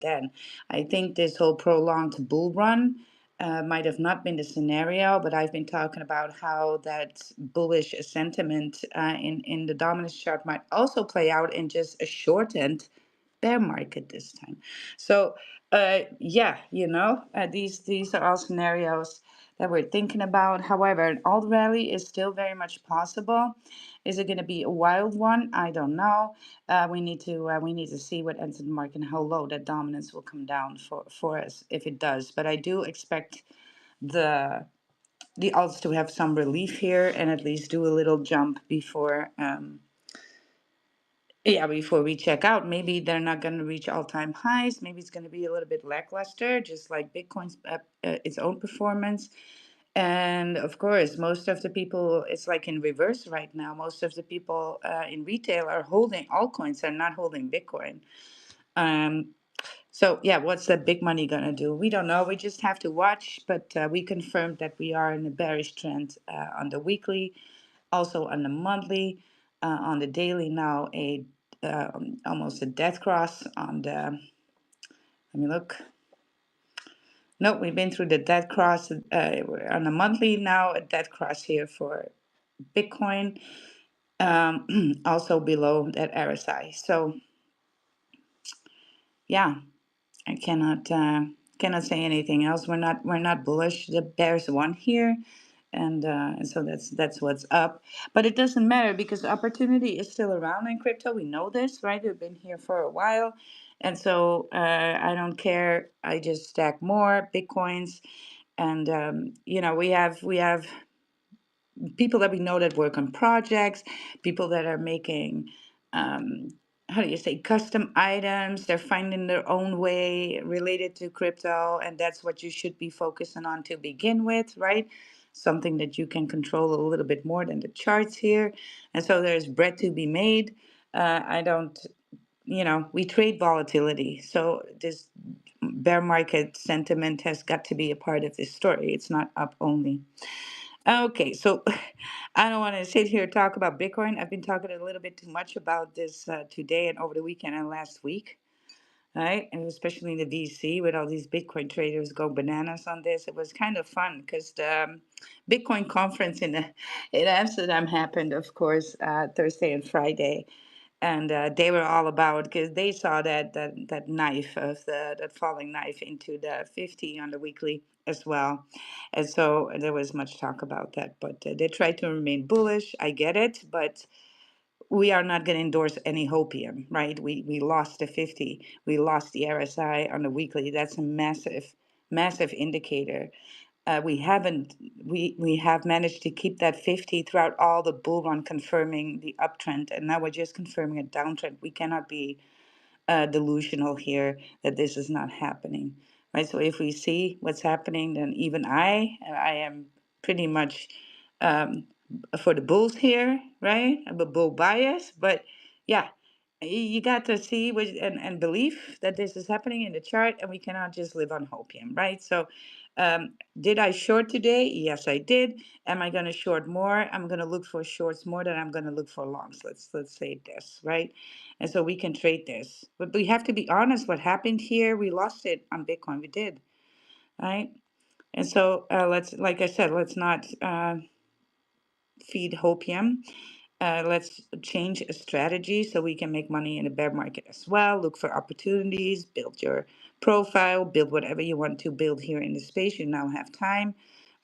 then. I think this whole prolonged bull run might have not been the scenario, but I've been talking about how that bullish sentiment in the dominance chart might also play out in just a shortened bear market this time. So yeah, these are all scenarios that we're thinking about. However, an alt rally is still very much possible. Is it going to be a wild one? I don't know. We need to see what ends in the market and how low that dominance will come down for us if it does. But I do expect the the alts to have some relief here and at least do a little jump before we check out. Maybe they're not going to reach all-time highs. Maybe it's going to be a little bit lackluster, just like Bitcoin's its own performance. And of course, most of the people, it's like in reverse right now. Most of the people in retail are holding altcoins and not holding Bitcoin. Um, so yeah, what's the big money gonna do? We don't know. We just have to watch. But we confirmed that we are in a bearish trend on the weekly, also on the monthly, on the daily. Now a almost a death cross on the. Let me look. No, we've been through the death cross we're on the monthly now. A death cross here for Bitcoin, also below that RSI. So yeah, I cannot say anything else. We're not bullish. The bears won here, and so that's what's up. But it doesn't matter because opportunity is still around in crypto. We know this, right? We've been here for a while, and so I don't care. I just stack more bitcoins, and we have people that we know that work on projects, people that are making, um, how do you say, custom items. They're finding their own way related to crypto, and that's what you should be focusing on to begin with, right? Something that you can control a little bit more than the charts here. And so there's bread to be made. I don't, we trade volatility. So this bear market sentiment has got to be a part of this story. It's not up only. Okay, so I don't want to sit here and talk about Bitcoin. I've been talking a little bit too much about this today and over the weekend and last week, right? And especially in the DC with all these Bitcoin traders go bananas on this. It was kind of fun because the Bitcoin conference in Amsterdam happened, of course, Thursday and Friday, and they were all about because they saw that knife of that falling knife into the 50 on the weekly as well, and so there was much talk about that. But they tried to remain bullish. I get it, but we are not going to endorse any hopium, right? We lost the 50, we lost the RSI on the weekly. That's a massive indicator. We have managed to keep that 50 throughout all the bull run, confirming the uptrend, and now we're just confirming a downtrend. We cannot be delusional here that this is not happening, right? So if we see what's happening, then even I am pretty much um, for the bulls here, right? I'm a bull bias, but yeah, you got to see and believe that this is happening in the chart, and we cannot just live on hopium, right? So, did I short today? Yes, I did. Am I going to short more? I'm going to look for shorts more than I'm going to look for longs. Let's say this, right? And so we can trade this, but we have to be honest. What happened here? We lost it on Bitcoin. We did, right? And so like I said, let's not feed hopium. Let's change a strategy so we can make money in the bear market as well. Look for opportunities, build your profile, build whatever you want to build here in the space. You now have time,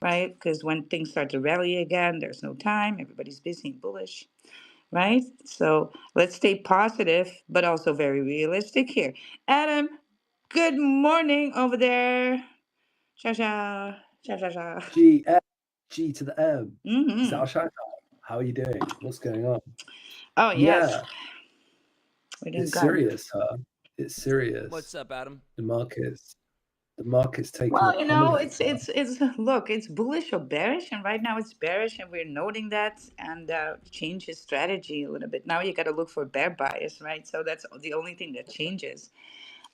right? Because when things start to rally again, there's no time. Everybody's busy and bullish, right? So let's stay positive, but also very realistic here. Adam, good morning over there. Ciao, ciao. Ciao, ciao, ciao. G F G to the M. Mm-hmm. Zhao Shanghai. How are you doing? What's going on? Oh, yes. Yeah, We're doing it's good. serious, huh? It's serious. What's up, Adam? The market's taking a Well, pummelig, huh? it's look, it's bullish or bearish, and right now it's bearish, and we're noting that, and change his strategy a little bit. Now you got to look for bear bias, right? So that's the only thing that changes.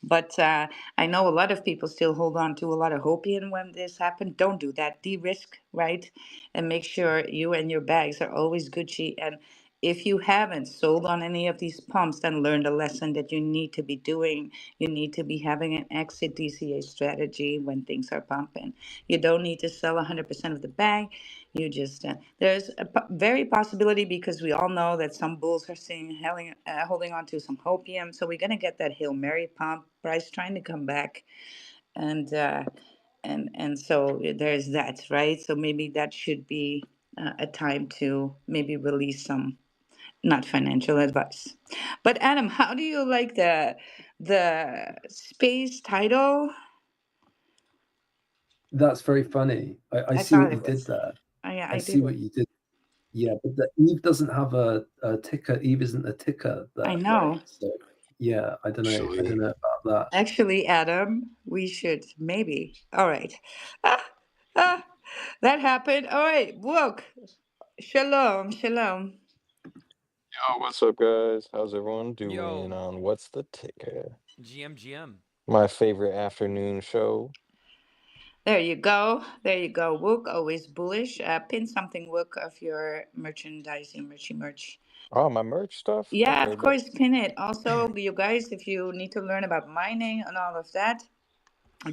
But I know a lot of people still hold on to a lot of hopium when this happened. Don't do that. De-risk, right? And make sure you and your bags are always Gucci. And if you haven't sold on any of these pumps, then learn the lesson that you need to be doing. You need to be having an exit DCA strategy when things are pumping. You don't need to sell 100% of the bag. You just, there's a very possibility, because we all know that some bulls are seeing holding on to some hopium. So we're going to get that Hail Mary pump price trying to come back. And, and so there's that, right? So maybe that should be a time to maybe release some, not financial advice. But Adam, how do you like the space title? That's very funny. I I see what thought you it did was. there. Oh, yeah, I I see do. what you did. Yeah, but the Eve doesn't have a ticker. Eve isn't a ticker I there, right? know. So yeah, I don't know. I Actually, don't know about that. Actually, Adam, we should maybe. All right. Ah, ah, that happened. All right. Look. Shalom. Shalom. yo, what's up, guys? How's everyone doing Yo, on What's the Ticker? GM. My favorite afternoon show. There you go. There you go. Wook, always bullish. Pin something, Wook, of your merchandising, merch. Oh, my merch stuff? Yeah, Okay, of but course, pin it. Also, you guys, if you need to learn about mining and all of that,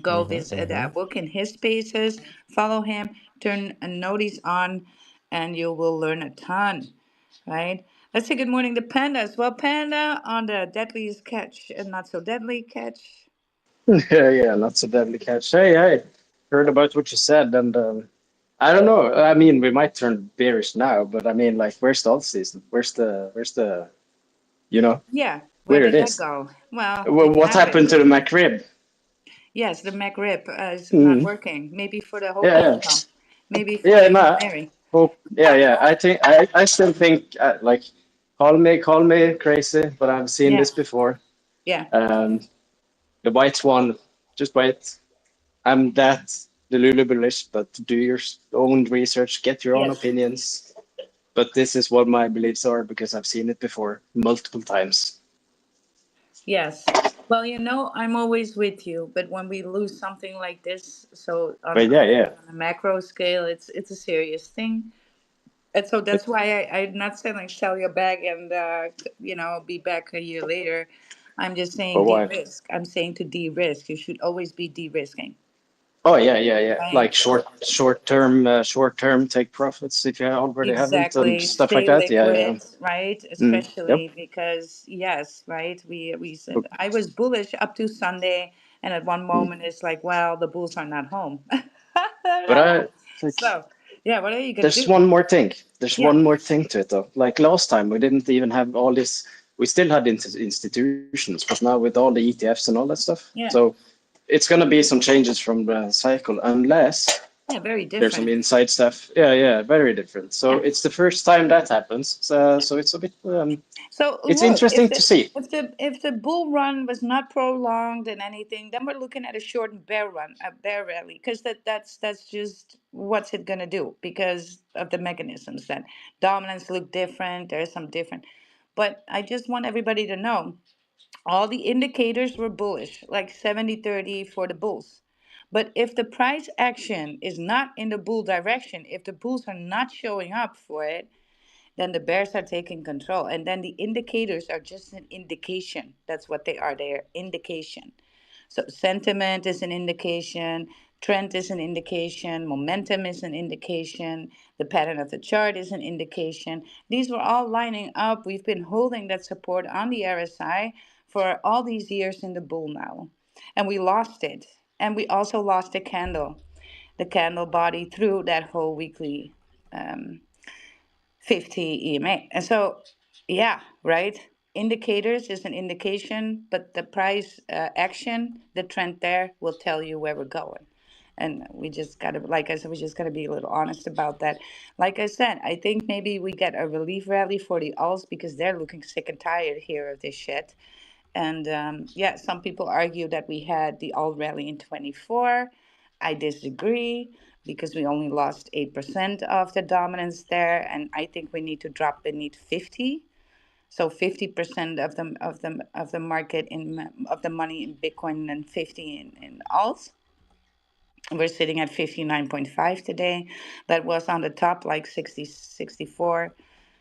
go visit mm-hmm. that book in his spaces, follow him, turn a notice on, and you will learn a ton, right? Let's say good morning to Panda as well. Panda on the deadliest catch and not so deadly catch. Yeah, yeah, not so deadly catch. Hey, hey, heard about what you said, and I don't know. I mean, we might turn bearish now, but I mean, like, where's the alt season? Where's the, you know, Yeah, where where it did that is? go? Well, Well, it what happened happened. to the McRib? Yes, the MacRib is not Mm. working. Maybe for the Yeah, Hopium pump. Maybe for yeah, the Hail no. Mary. Hope, yeah, yeah. I think I still think like, call me crazy, but I've seen Yeah, this before. yeah. Um, the white one, just wait. I'm that delulu bullish, but do your own research, get your own Yes. opinions. But this is what my beliefs are because I've seen it before multiple times. Yes. Well, I'm always with you, but when we lose something like this, so But yeah, yeah. on a macro scale, it's a serious thing. And so But that's why I'm not saying like sell your bag and be back a year later. I'm just saying why? de-risk. I'm saying to de-risk. You should always be de-risking. Oh yeah, yeah, yeah. Right. Like short term take profits if you already haven't and Exactly. stuff like Stay that. Yeah, yeah. liquid, right? Yep. Especially because yes, right? We said I was bullish up to Sunday, and at one Mm. moment it's like, well, the Bulls are not home. But Right? I like So yeah, what are you gonna there's do? one more thing. There's Yeah, one more thing to it though. Like last time, we didn't even have all this. We still had institutions, but now with all the ETFs and all that stuff, yeah, so it's gonna be some changes from the cycle, unless yeah. Very there's some different. inside stuff. Yeah, yeah, very different. So Yeah. it's the first time that happens. So it's a bit. So It's look, if interesting to the see. if the if the bull run was not prolonged and anything, then we're looking at a short bear run, a bear rally, because that's just what's it gonna do because of the mechanisms that dominance look different. There's some different, but I just want everybody to know all the indicators were bullish, like 70-30 for the bulls. But if the price action is not in the bull direction, if the bulls are not showing up for it, then the bears are taking control. And then the indicators are just an indication. That's what they are. They are indication. So sentiment is an indication, trend is an indication, momentum is an indication, the pattern of the chart is an indication. These were all lining up. We've been holding that support on the RSI for all these years in the bull now. And we lost it. And we also lost the candle body through that whole weekly um, 50 EMA. And so, yeah, right. Indicators is an indication, but the price action, the trend there will tell you where we're going. And we just got to, like I said, we just got to be a little honest about that. Like I said, I think maybe we get a relief rally for the alts because they're looking sick and tired here of this shit. And yeah, some people argue that we had the alt rally in 24. I disagree because we only lost 8% of the dominance there. And I think we need to drop beneath 50. So 50% of the market of the money in Bitcoin and 50 in alts. We're sitting at 59.5 today. That was on the top like 60, 64.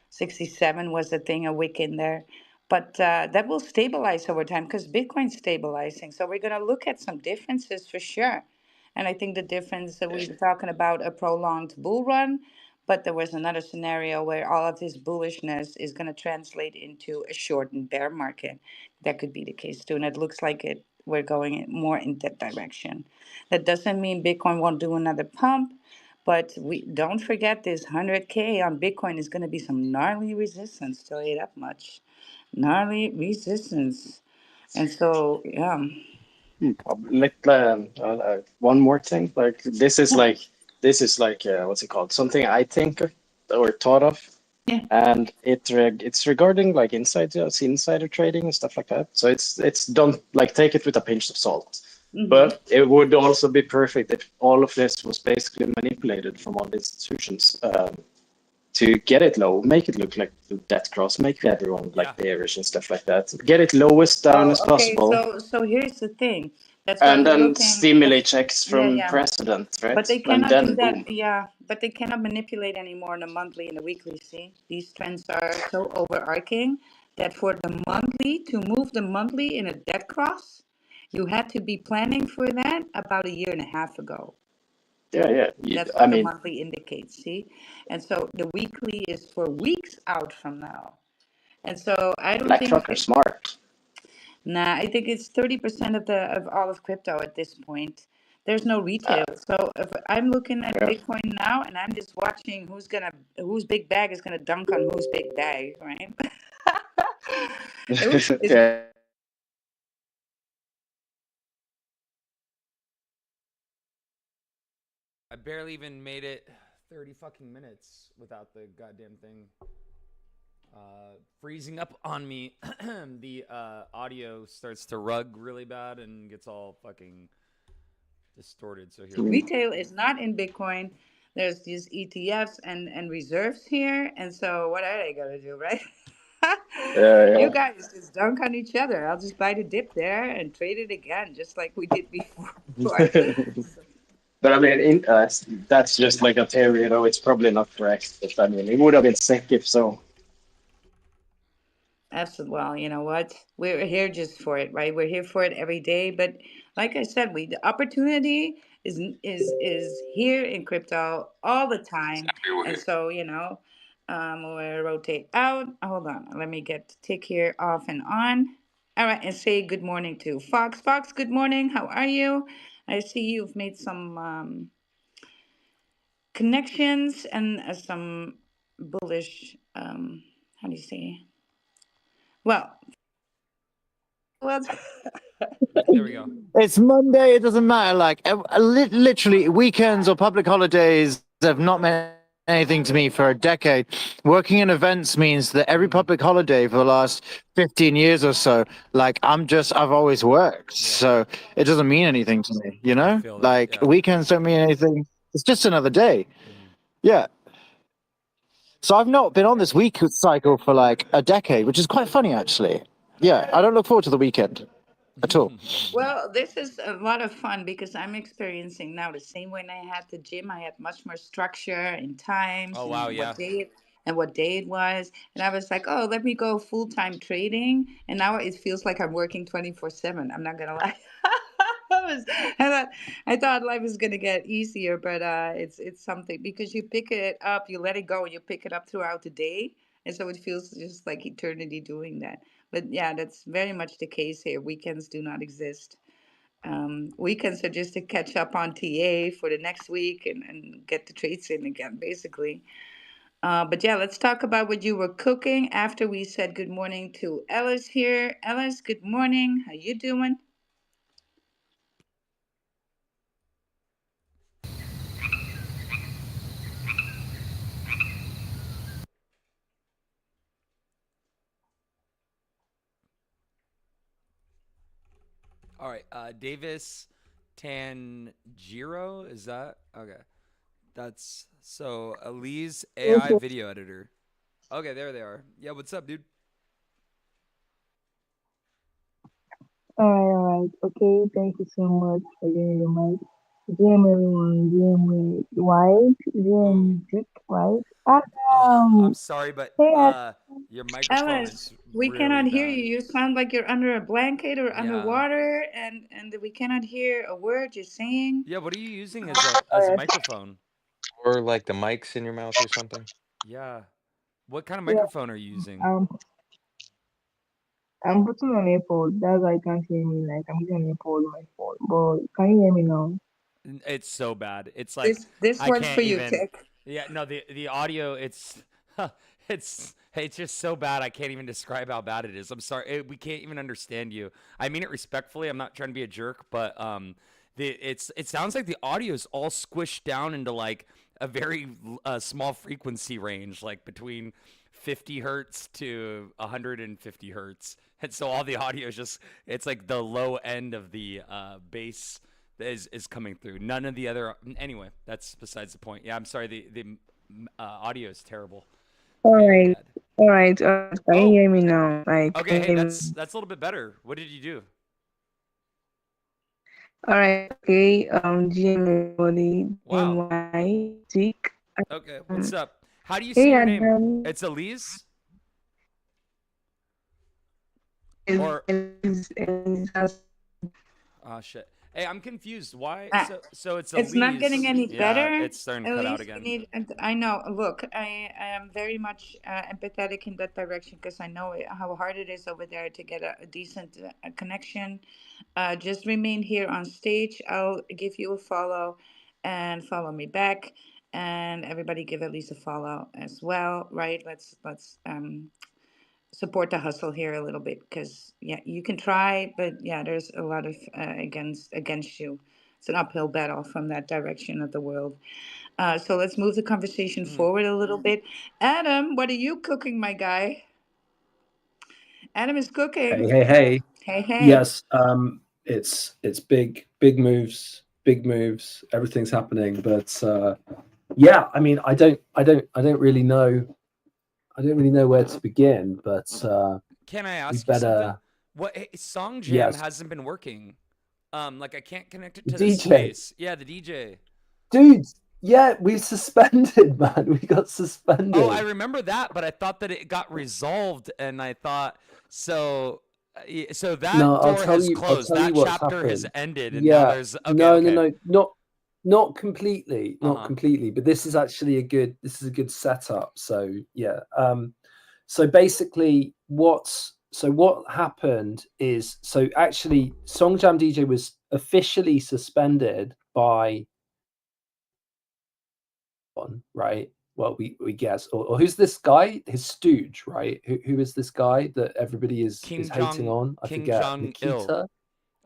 67 was the thing, a wick in there. But that will stabilize over time because Bitcoin's stabilizing. So we're going to look at some differences for sure. And I think the difference that we were talking about a prolonged bull run, but there was another scenario where all of this bullishness is going to translate into a shortened bear market. That could be the case too. And it looks like we're going more in that direction. That doesn't mean Bitcoin won't do another pump, but we don't forget this 100K on Bitcoin is going to be some gnarly resistance, tell you that much. Gnarly resistance. And so, yeah. One more thing, like this is like what's it called? Something I think of or thought of, Yeah. and it's regarding like insider trading and stuff like that. So it's don't like take it with a pinch of salt. Mm-hmm. But it would also be perfect if all of this was basically manipulated from all the institutions to get it low, make it look like the death cross, make everyone like bearish and stuff like that. Get it lowest down Oh, as okay. possible, So here's the thing. That's why and we're then looking. stimulate checks Yeah, from yeah. president, But right? they And cannot do then that. boom. Yeah, but they cannot manipulate anymore in the monthly and the weekly. See, these trends are so overarching that for the monthly to move the monthly in a dead cross, you had to be planning for that about a year and a half ago. Yeah, yeah. That's I what the mean, monthly indicates. See, and so the weekly is for weeks out from now. And so I don't think. BlackRock are smart. Nah, I think it's 30% of all of crypto at this point. There's no retail. So if I'm looking at Yeah. Bitcoin now and I'm just watching whose big bag is gonna dunk on whose big bag, right? It's Yeah. I barely even made it 30 fucking minutes without the goddamn thing freezing up on me. The audio starts to rug really bad and gets all fucking distorted. So here we go. retail is not in Bitcoin. There's these ETFs and reserves here. And so what are they gonna do, right? You Yeah. guys just dunk on each other. I'll just buy the dip there and trade it again, just like we did before. But I mean, that's just like a theory, you know. It's probably not correct, but I mean, it would have been sick if so. Absolutely. Well, you know what? We're here just for it, right? We're here for it every day. But like I said, the opportunity is here in crypto all the time. And Everywhere. so, we'll rotate out. Hold on. Let me get the tick here off and on. All right, and say good morning to Fox. Fox, good morning. How are you? I see you've made some connections and some bullish. How do you say? Well, well. There we go. It's Monday. It doesn't matter. Like literally, weekends or public holidays have not meant anything to me for a decade. Working in events means that every public holiday for the last 15 years or so, like I've always worked. So it doesn't mean anything to me, you I know? feel that. Like Yeah. weekends don't mean anything. It's just another day. Yeah. So I've not been on this week cycle for like a decade, which is quite funny actually. Yeah, I don't look forward to the weekend at all. Well, this is a lot of fun because I'm experiencing now the same when I had the gym. I had much more structure in times Oh wow, and yeah. what day it was. And I was like, oh, let me go full-time trading. And now it feels like I'm working 24/7. I'm not gonna lie. I thought life was gonna get easier, but it's something because you pick it up, you let it go, and you pick it up throughout the day, and so it feels just like eternity doing that. But yeah, that's very much the case here. Weekends do not exist. Weekends are just to catch up on TA for the next week and get the trades in again, basically. But yeah, let's talk about what you were cooking after we said good morning to Ellis here. Ellis, good morning. How you doing? All right. Davis Tanjiro, is that okay? That's so Elise AI video editor. Okay, there they are. Yeah, what's up, dude? All right, all right. Okay, thank you so much for giving the mic. GM everyone, GM White, Ooh. GM Tic, White. I'm sorry, but Hey, your microphone Alice, is we really cannot hear you. bad. You sound like you're under a blanket or Yeah. underwater, and we cannot hear a word you're saying. Yeah, what are you using as a microphone? Or like the mics in your mouth or something. Yeah. What kind of yeah, microphone are you using? I'm putting on AirPod. That's why you can't hear me. Like I'm using an AirPod on my phone. But can you hear me now? It's so bad. It's like This I works for can't you, even. Tick. Yeah, no, the audio it's just so bad. I can't even describe how bad it is. I'm sorry. We can't even understand you. I mean it respectfully. I'm not trying to be a jerk, but it sounds like the audio is all squished down into like a very small frequency range, like between 50 hertz to 150 hertz. And so all the audio is just it's like the low end of the bass is coming through. None of the other. Anyway, that's besides the point. Yeah, I'm sorry. The audio is terrible. All Very right, bad. all right. Can you Oh, hear me now? Like, can okay. you Hey, hear that's me? that's a little bit better. What did you do? All right. Okay. GM everybody, GM Wow. White, Tic. Okay. What's up? How do you say Hey, your name? Adam. It's Elise Is or is oh shit. Hey, I'm confused. Why? Uh, So it's it's not getting Elise. any Yeah, better. it's starting to At cut out least we again. need. And I know. Look, I am very much empathetic in that direction because I know how hard it is over there to get a decent connection. Just remain here on stage. I'll give you a follow, and follow me back. And everybody give at least a follow as well, right? Let's support the hustle here a little bit because yeah, you can try, but yeah, there's a lot of against you. It's an uphill battle from that direction of the world. So let's move the conversation Mm. forward a little bit. Adam, what are you cooking, my guy? Adam is Hey, cooking. hey, hey. Hey, hey. Yes, it's big moves, big moves. Everything's happening, but yeah, I mean, I don't really know. I don't really know where to begin, but Can I we ask you something? better. What Song Jam Yes, hasn't been working. Like I can't connect it the to the DJ, space. Yeah, the DJ. dude. Yeah, we suspended, man. We got Oh, I suspended. remember that, but I thought that it got resolved, and I thought so. So that No, door has I'll closed. tell you That what's chapter has happened. ended, and now Yeah, there's okay, no, no, okay. no, not completely, Uh not huh. completely. But this is actually this is a good setup. So yeah, so basically, what happened is actually, Songjam DJ was officially suspended by one, right? Well, we guess, or who's this guy? His stooge, right? Who is this guy that everybody is hating on? I King forget. Jong Il. Nikita.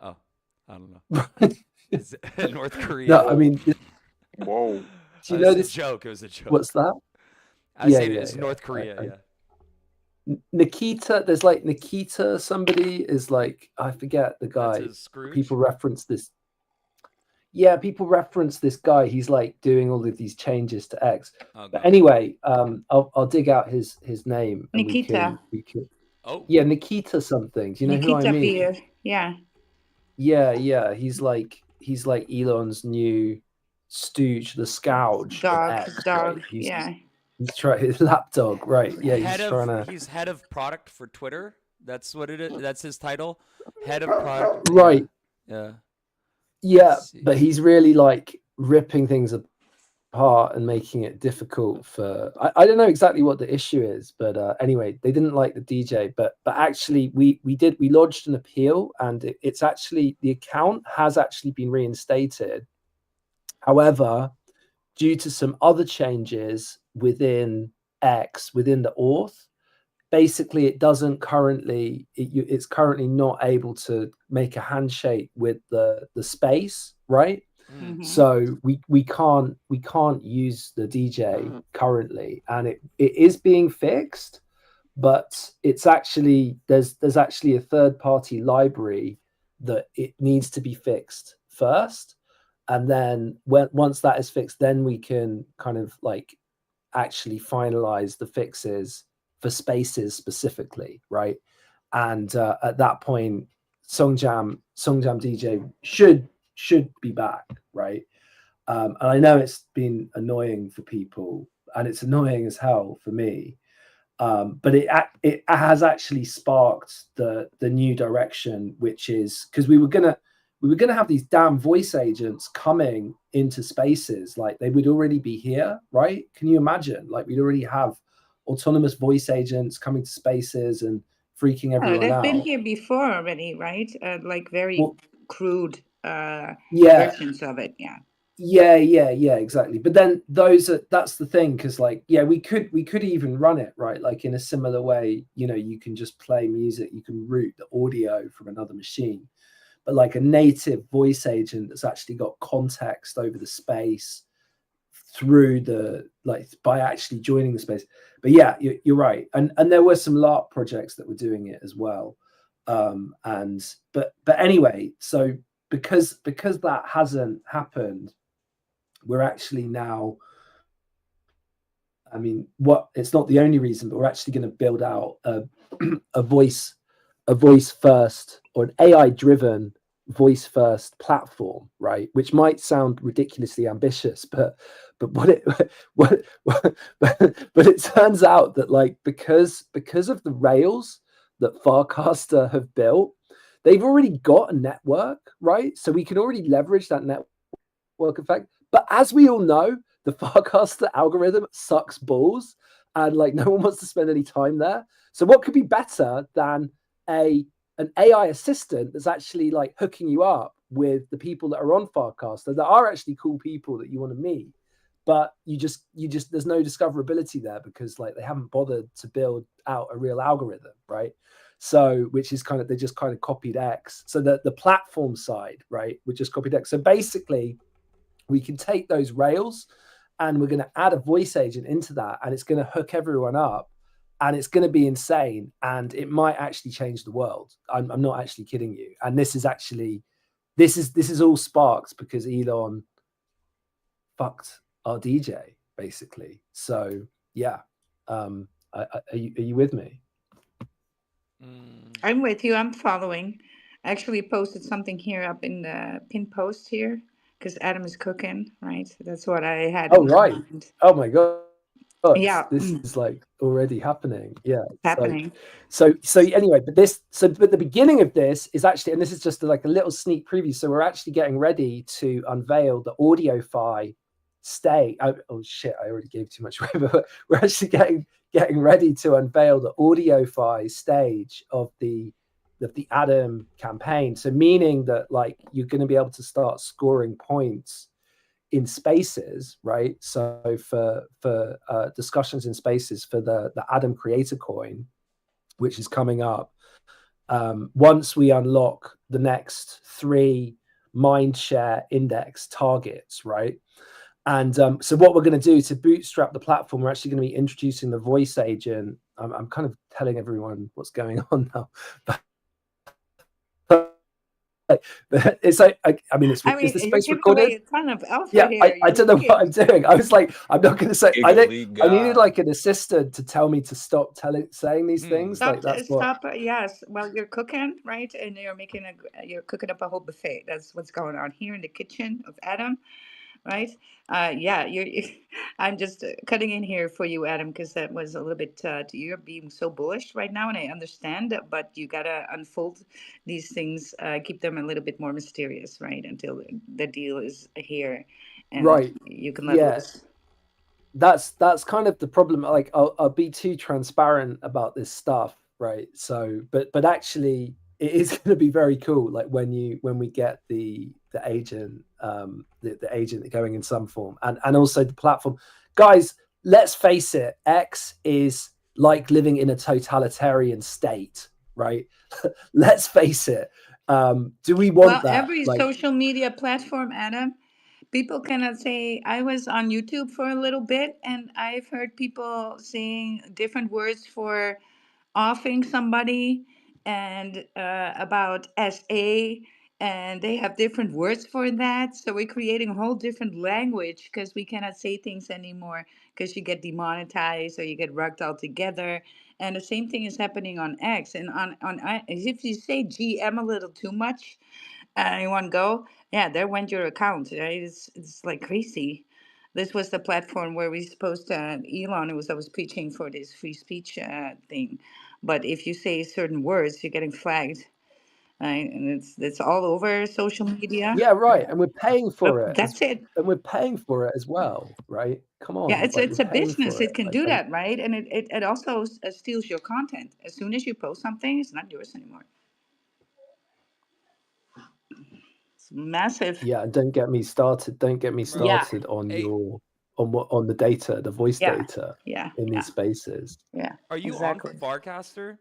Oh, I don't know. Right. Is it North No, Korea? I Whoa. mean, Whoa. do you know It's a this? joke. It was a joke. What's that? I Yeah, say it yeah, is yeah. North Korea. Yeah. Nikita, there's like Nikita, somebody is like, I forget the That's guy. his Scrooge. People reference this. Yeah, people reference this guy. He's like doing all of these changes to X. Oh, But okay. anyway, I'll dig out his name and Nikita. we can Oh, yeah, Nikita something. Do you know who I Nikita mean? beer. Yeah. Yeah, yeah. He's like Elon's new stooge, the Scouge of X, right? Dog. Yeah. He's trying his lapdog, right? Yeah, head he's trying of to he's head of product for Twitter. That's what it is. That's his title. Head of product. Yeah. right. Yeah. Yeah, Let's see. but he's really like ripping things apart and making it difficult for. I don't know exactly what the issue is, but anyway, they didn't like the DJ. But actually, we lodged an appeal, and it's actually, the account has actually been reinstated. However, due to some other changes within X, within the auth, basically it doesn't currently it's currently not able to make a handshake with the space, right? Mm. Mm-hmm. So we can't use the DJ currently, and it is being fixed, but it's actually there's actually a third party library that it needs to be fixed first, and then once that is fixed, then we can kind of like actually finalize the fixes for spaces specifically, right? And at that point, Songjam DJ should be back, right? And I know it's been annoying for people, and it's annoying as hell for me. But it has actually sparked the new direction, which is because we were gonna have these damn voice agents coming into spaces, like they would already be here, right? Can you imagine? Like we'd already have autonomous voice agents coming to spaces and freaking Oh, everyone they've been out. here before already, right? Like very Well, crude yeah, versions of it. Yeah. yeah, exactly. But then that's the thing, because like, yeah, we could even run it, right? Like in a similar way, you can just play music, you can route the audio from another machine. But like a native voice agent that's actually got context over the space through the, like, by actually joining the space. But yeah, you're right. And there were some LARP projects that were doing it as well. And but anyway, so because that hasn't happened, we're actually now, I mean, it's not the only reason, but we're actually going to build out a voice first, or an AI driven voice first platform, right? Which might sound ridiculously ambitious, but what it but it turns out that, like, because of the rails that Farcaster have built, they've already got a network, right? So we can already leverage that network effect. But as we all know, the Farcaster algorithm sucks balls, and like no one wants to spend any time there. So what could be better than an AI assistant that's actually like hooking you up with the people that are on Farcaster that are actually cool people that you want to meet, but you just there's no discoverability there because like they haven't bothered to build out a real algorithm, right? So which is kind of, they just kind of copied X. So that the platform side, right, we just copied X. So basically we can take those rails and we're going to add a voice agent into that, and it's going to hook everyone up, and it's going to be insane, and it might actually change the world. I'm not actually kidding you. And this is all sparked because Elon fucked our DJ basically. So yeah, are you with me? I'm with you. I'm following. I actually posted something here up in the pin post here because Adam is cooking, right? That's what I had Oh in my right. mind. Oh my god. Yeah, This is like already happening. Yeah. happening. So anyway, but the beginning of this is actually, and this is just like a little sneak preview. So we're actually getting ready to unveil the AudioFi stay. Oh shit, I already gave too much away, but we're actually getting ready to unveil the AudioFi stage of the Adam campaign. So meaning that like you're going to be able to start scoring points in spaces, right? So for discussions in spaces for the Adam Creator Coin, which is coming up, once we unlock the next 3 Mindshare Index targets, right? And so what we're going to do to bootstrap the platform, we're actually going to be introducing the voice agent. I'm kind of telling everyone what's going on now, but it's like, I mean, I is mean, the you're space giving away recorded? a ton of alpha Yeah, here. I You're don't know what leaking. I'm doing. I was like, I'm not going to say. Giga league I needed guy. like an assistant to tell me to stop saying these things. Like Stop, that's what. stop. Yes. Well, you're cooking, right? And you're cooking up a whole buffet. That's what's going on here in the kitchen of Adam, right? Yeah, I'm just cutting in here for you, Adam, because that was a little bit. You're being so bullish right now, and I understand that, but you gotta unfold these things, keep them a little bit more mysterious, right? Until the deal is here, and Right. you can let Yeah. loose. That's kind of the problem. Like I'll be too transparent about this stuff, right? So but actually it is going to be very cool, like when we get the agent, the agent going in some form, and also the platform. Guys, let's face it, X is like living in a totalitarian state, right? Let's face it. Do we want Well, that? every Like, social media platform, Adam, people cannot say. I was on YouTube for a little bit, and I've heard people saying different words for offing somebody and about SA, and they have different words for that. So we're creating a whole different language because we cannot say things anymore because you get demonetized or you get rugged altogether. And the same thing is happening on X and on if you say GM a little too much in one go, Yeah, there went your account. Right? It's like crazy. This was the platform where we supposed to Elon was always preaching for this free speech thing, but if you say certain words, you're getting flagged. Right? And it's all over social media. Yeah, right. And we're paying But for it that's it. and we're paying for it as well, right? Come Yeah, on, like we're it's a paying business. for it. It can Like, do and that, right? And it also steals your content. As soon as you post something, it's not yours anymore. It's massive. yeah, and don't get me started. Don't get me Bro. Yeah, started on Hey, on the data, the voice yeah, data yeah, in yeah, these spaces. yeah. are you on Exactly. Farcaster,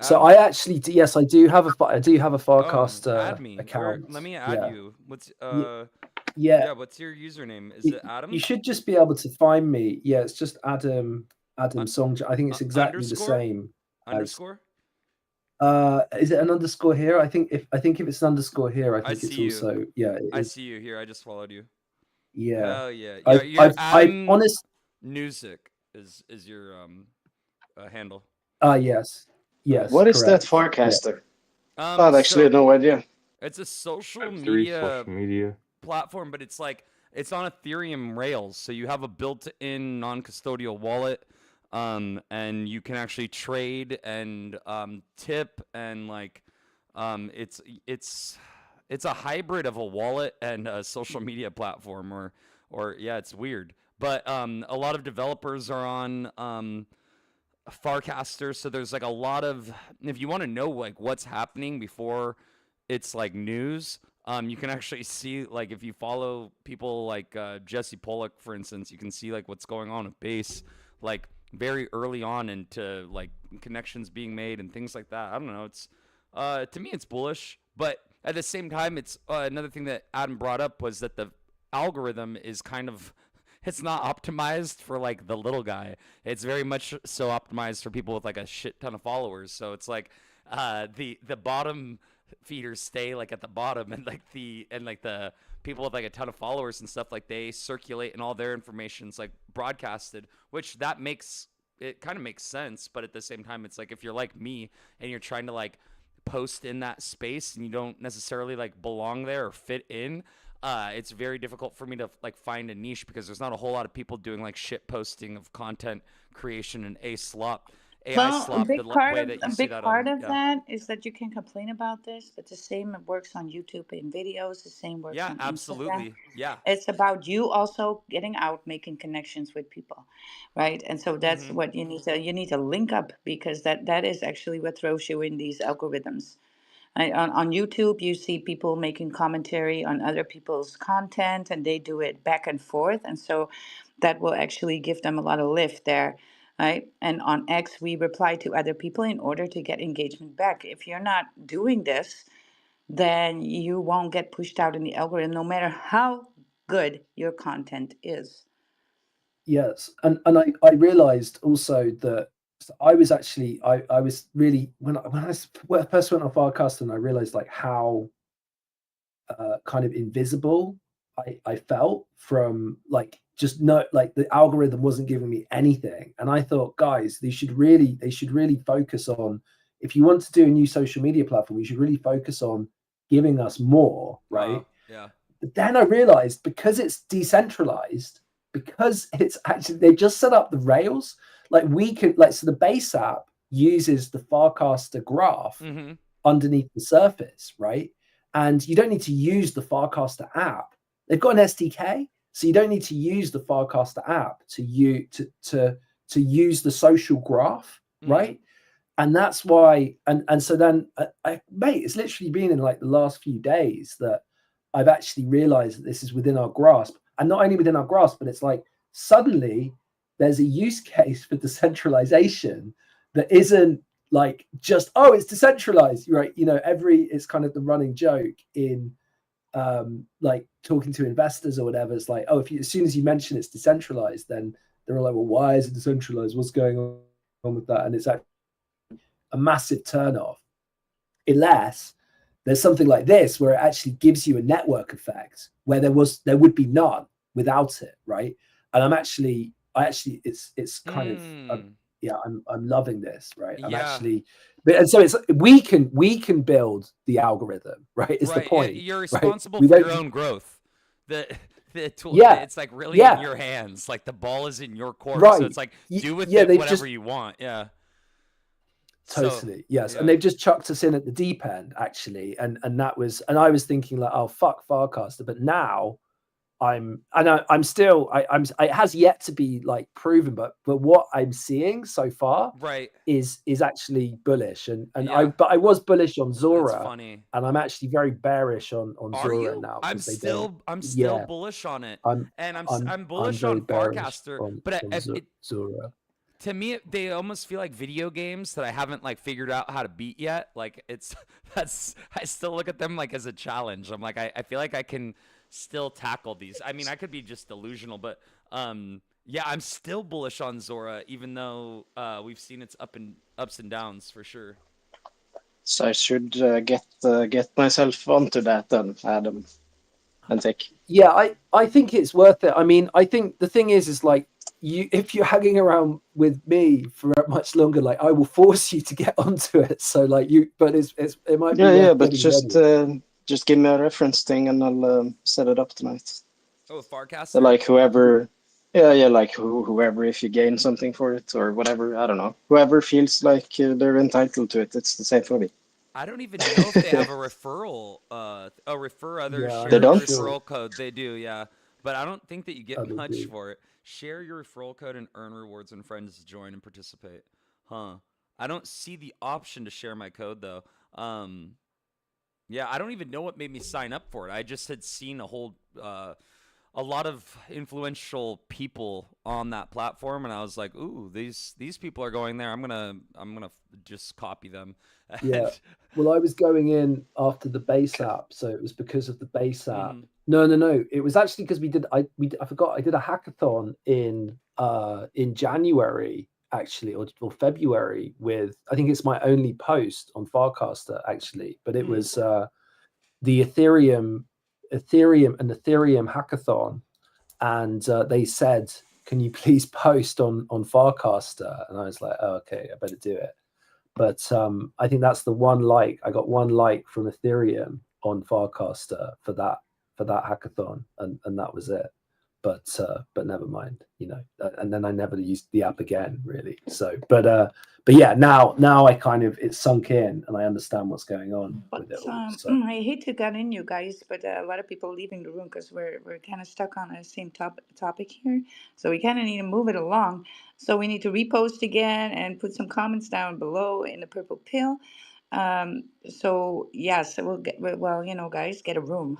So Adam? I actually, yes, I do have I do have a Oh, add Farcaster me. Where? account. Let me add Yeah, you. What's yeah. yeah, what's your username? Is You, it Adam? you should just be able to find me. Yeah, it's just Adam Uh, Song. I think it's exactly the underscore? same as. Underscore? Is it an underscore here? I think if it's an underscore here, I I think it's see you. also, yeah, it I is. see you here. I just followed you. Yeah, Hell yeah. Yeah, you're I've Adam honest. Music is your handle. Yes, yes, What is that correct. Yeah, forecaster? I had actually So no idea. it's a social Web3 media social media. platform, but it's like it's on Ethereum rails. So you have a built-in non-custodial wallet, and you can actually trade and tip and like, it's it's a hybrid of a wallet and a social media platform, or yeah, it's weird. But a lot of developers are on Farcaster, so there's like a lot of, if you want to know like what's happening before it's like news, you can actually see, like, if you follow people like Jesse Pollock, for instance, you can see like what's going on with base, like very early on into like connections being made and things like that. I don't know. It's to me it's bullish, but at the same time, it's another thing that Adam brought up was that the algorithm is kind of, it's not optimized for like the little guy. It's very much so optimized for people with like a shit ton of followers. So it's like the bottom feeders stay like at the bottom, and like the people with like a ton of followers and stuff, like they circulate and all their information's like broadcasted, which that makes it kind of makes sense. But at the same time, it's like if you're like me and you're trying to like post in that space and you don't necessarily like belong there or fit in, it's very difficult for me to like find a niche because there's not a whole lot of people doing like shit posting of content creation and AI Well, slop, the way that a you see big that part on, of yeah. that is that you can complain about this, but the same works on YouTube in videos. The same works Yeah, on Instagram. absolutely. Yeah. It's about you also getting out, making connections with people, right? And so that's Mm-hmm. what you need to link up, because that is actually what throws you in these algorithms. On YouTube, you see people making commentary on other people's content, and they do it back and forth, and so that will actually give them a lot of lift there, right? And on X, we reply to other people in order to get engagement back. If you're not doing this, then you won't get pushed out in the algorithm, no matter how good your content is. yes, and I realized also that I was actually I was really when I first went on Farcast, and I realized like how kind of invisible I felt from like just no, like the algorithm wasn't giving me anything, and I thought, guys, they should really focus on, if you want to do a new social media platform, you should really focus on giving us more, right? Wow. Yeah. But then I realized, because it's decentralized, because it's actually they just set up the rails, like we can like, so the base app uses the Farcaster graph Mm-hmm. underneath the surface, right? And you don't need to use the Farcaster app. They've got an SDK, so you don't need to use the Farcaster app to use the social graph, Mm-hmm. right? And that's why, and so then, mate, it's literally been in like the last few days that I've actually realized that this is within our grasp, and not only within our grasp, but it's like suddenly there's a use case for decentralization that isn't like just, oh, it's decentralized, right? You know, it's kind of the running joke in like talking to investors or whatever. It's like, oh, as soon as you mention it's decentralized, then they're all like, well, why is it decentralized? What's going on with that? And it's actually a massive turnoff, unless there's something like this where it actually gives you a network effect where there would be none without it, right? And I actually it's kind of yeah, I'm loving this, right? I'm Yeah. actually, and so it's we can build the algorithm, right? Is the Right. Yeah, point, you're right? responsible We for your don't, own growth. The the tool yeah, it's like really in yeah, your hands. Like the ball is in your court. So right, it's like do with yeah. it They've whatever just you want. Yeah. So, totally, yes, and yeah. they've just chucked us in at the deep end, actually, and that was, and I was thinking like, oh fuck, Farcaster, but now I'm still it has yet to be like proven, but what I'm seeing so far Right. is actually bullish, and Yeah. I was bullish on That's Zora, funny. and I'm actually very bearish on Are Zora you? now I'm because they don't. still I'm still Yeah, bullish on it. I'm And I'm I'm I'm bullish very on bearish Farcaster, on but it Zora. to me they almost feel like video games that I haven't like figured out how to beat yet. Like it's that's I still look at them like as a challenge. I'm like I feel like I can still tackle these. I mean, I could be just delusional, but yeah, I'm still bullish on Zora even though we've seen its ups and downs for sure. So I should get myself onto that then, Adam and Tic. Yeah, I think it's worth it. I mean, I think the thing is like you, if you're hanging around with me for much longer, like I will force you to get onto it. So like you, but it might be Yeah, worth but getting ready. just give me a reference thing and I'll set it up tonight. Oh, So Farcaster? like whoever, yeah, like whoever, if you gain something for it or whatever, I don't know. Whoever feels like they're entitled to it, it's the same for me. I don't even know if they have a referral, a refer others, Yeah, They I'm share not your don't? sure. referral code. They do, yeah. But I don't think that you Oh, get they much do. for it. Share your referral code and earn rewards when friends join and participate. Huh. I don't see the option to share my code though. Yeah, I don't even know what made me sign up for it. I just had seen a lot of influential people on that platform, and I was like, "Ooh, these people are going there. I'm gonna just copy them." Yeah. And Well, I was going in after the base app, so it was because of the base app. mhm. No. It was actually because I forgot I did a hackathon in January actually, or February with, I think it's my only post on Farcaster actually, but it was the Ethereum hackathon, and they said, "Can you please post on Farcaster?" And I was like, "Oh, okay, I better do it." But I think that's the one like. I got one like from Ethereum on Farcaster for that hackathon, and that was it. But never mind, and then I never used the app again, really. So, but yeah, now I kind of, it's sunk in, and I understand what's going on But with it all. So I hate to get in, you guys, but a lot of people leaving the room because we're kind of stuck on the same topic here. So we kind of need to move it along. So we need to repost again and put some comments down below in the purple pill. So yes, we'll get well, guys, get a room.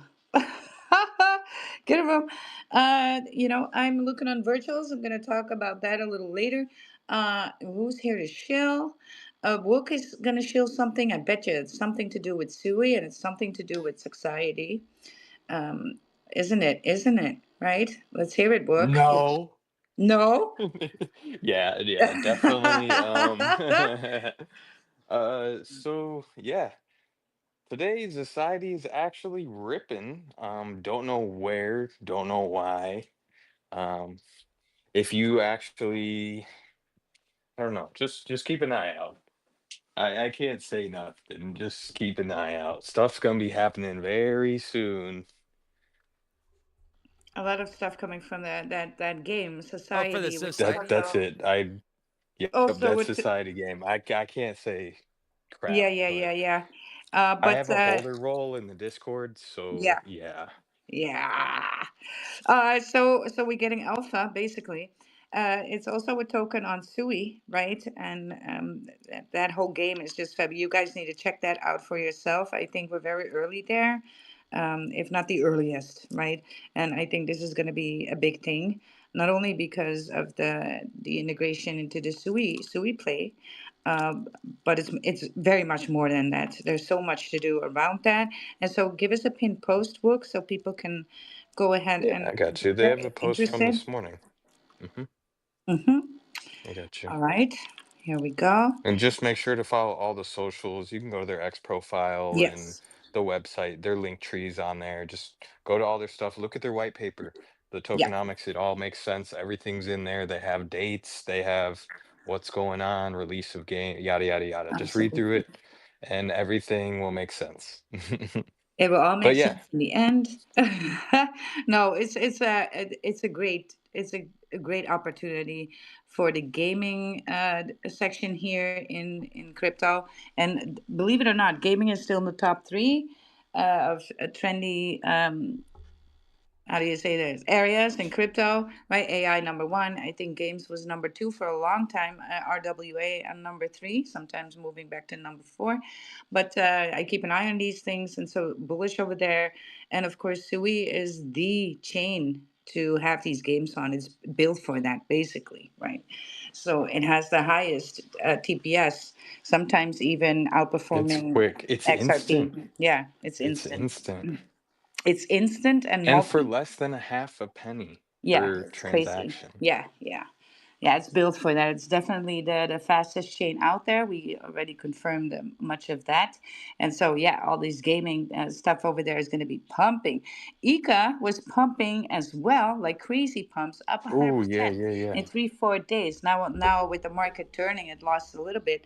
Get a room. I'm looking on virtuals. I'm gonna talk about that a little later. Who's here to shill? Wook is gonna shill something. I bet you it's something to do with Sui and it's something to do with society. Um, isn't it? Isn't it? Right? Let's hear it, Wook. No. No? Yeah, definitely. So yeah, today's society is actually ripping. Don't know where, don't know why. Um, if you actually, I don't know, just keep an eye out. I can't say nothing. Just keep an eye out. Stuff's gonna be happening very soon. A lot of stuff coming from that game, Oh, for the society, which is That society? that's also it. Yep, also that's with society game. I can't say yeah, crap, yeah, yeah, but yeah. I But have a holder role in the Discord, so yeah, yeah. yeah. So we're getting alpha basically. It's also a token on Sui, right? And that whole game is just fab. You guys need to check that out for yourself. I think we're very early there, if not the earliest, right? And I think this is going to be a big thing, not only because of the integration into the Sui play, um, but it's very much more than that. There's so much to do around that, and so give us a pin post book so people can go ahead Yeah, and I got you. if They they're have a post from interested. this morning. hmm Mm-hmm. I got you. All right, here we go. And just make sure to follow all the socials. You can go to their X profile and Yes. the website. Their link trees on there. Just go to all their stuff. Look at their white paper. The Yeah. tokenomics, it all makes sense. Everything's in there. They have dates. They have what's going on, release of game, yada yada yada. Just read through Absolutely. it, and everything will make sense. It will all But make yeah, sense in the end. No, it's a great a great opportunity for the gaming section here in crypto. And believe it or not, gaming is still in the top three of trendy how do you say this areas in crypto, right? AI number one. I think games was number two for a long time. RWA on number three, sometimes moving back to number four. But I keep an eye on these things, and so bullish over there. And of course Sui is the chain to have these games on. It's built for that basically, right? So it has the highest TPS, sometimes even it's outperforming quick, it's instant, XRP. Yeah, it's it's instant. instant, It's instant and and for multi. less than a half a penny Yeah, per it's crazy. transaction. Yeah, yeah. Yeah, it's built for that. It's definitely the fastest chain out there. We already confirmed much of that. And so, yeah, all these gaming stuff over there is going to be pumping. Ika was pumping as well, like crazy pumps, up Oh yeah, 100% yeah, in yeah. 3 4 days. Now with the market turning, it lost a little bit.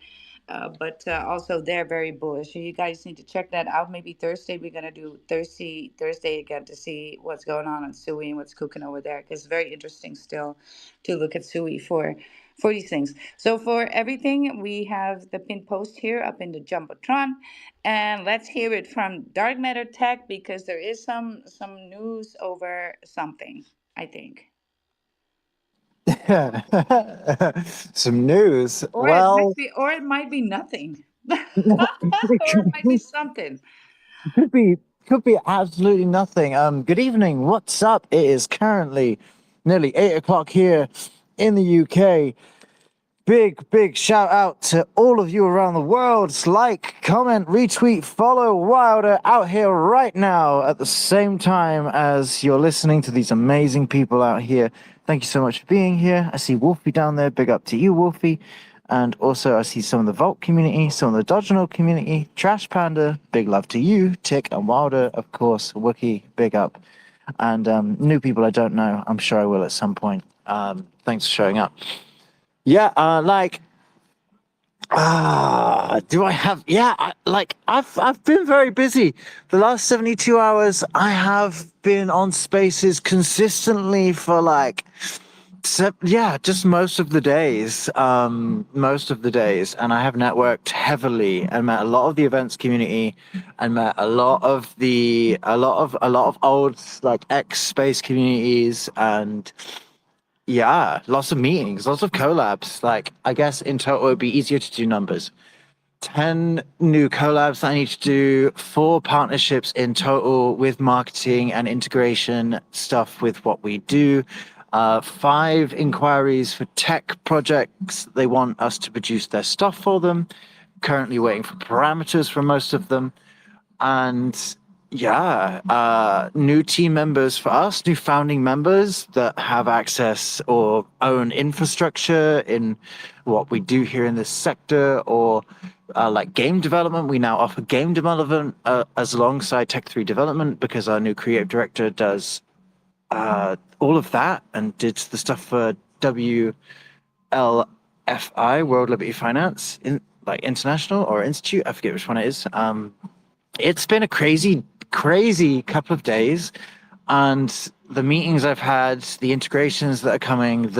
But also they're very bullish. So you guys need to check that out. Maybe Thursday we're gonna do Thursday again to see what's going on Sui and what's cooking over there. Because it's very interesting still to look at Sui for these things. So for everything, we have the pin post here up in the jumbotron, and let's hear it from Dark Matter Tech because there is some news over something. I think, Some news. Well, or it might be nothing, it or it might be something. could be could be absolutely nothing. Good evening. What's up? It is currently nearly 8 o'clock here in the UK. Big shout out to all of you around the world. Like, comment, retweet, follow Wilder out here right now at the same time as you're listening to these amazing people out here. Thank you so much for being here. I see Wolfie down there. Big up to you, Wolfie. And also, I see some of the Vault community, some of the Dodgenal community, Trash Panda. Big love to you, Tick and Wilder, of course. Wookie, big up. And new people I don't know, I'm sure I will at some point. Thanks for showing up. Yeah, do I have? Yeah, I've been very busy. The last 72 hours, I have been on Spaces consistently for yeah, just most of the days. Most of the days, and I have networked heavily and met a lot of the events community, and met a lot of old like ex Space communities, and yeah, lots of meetings, lots of collabs. Like, I guess in total it'd be easier to do numbers. 10 new collabs that I need to do, 4 partnerships in total with marketing and integration stuff with what we do, 5 inquiries for tech projects. They want us to produce their stuff for them. Currently waiting for parameters for most of them. And yeah, new team members for us, new founding members that have access or own infrastructure in what we do here in this sector, or like game development. We now offer game development as alongside Tech 3 development because our new creative director does all of that and did the stuff for WLFI, World Liberty Finance, in like International or Institute. I forget which one it is. It's been a crazy couple of days, and the meetings I've had, the integrations that are coming,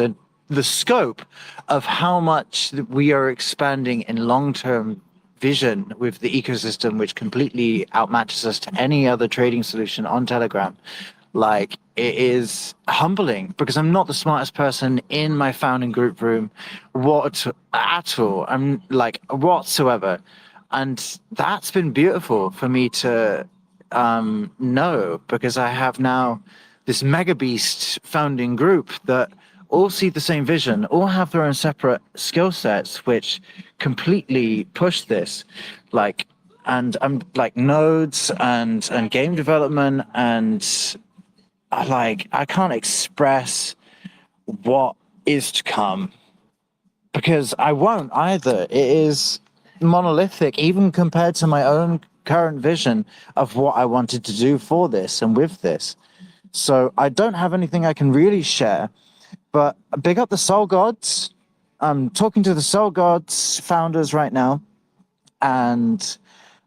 the scope of how much we are expanding in long-term vision with the ecosystem, which completely outmatches us to any other trading solution on Telegram. Like, it is humbling because I'm not the smartest person in my founding group room at all. I'm like whatsoever. And that's been beautiful for me to know, because I have now this mega beast founding group that all see the same vision, all have their own separate skill sets, which completely push this. Like, and I'm like nodes and game development, and I can't express what is to come because I won't either. It is monolithic, even compared to my own current vision of what I wanted to do for this and with this. So I don't have anything I can really share, but big up the Soul Gods. I'm talking to the Soul Gods founders right now, and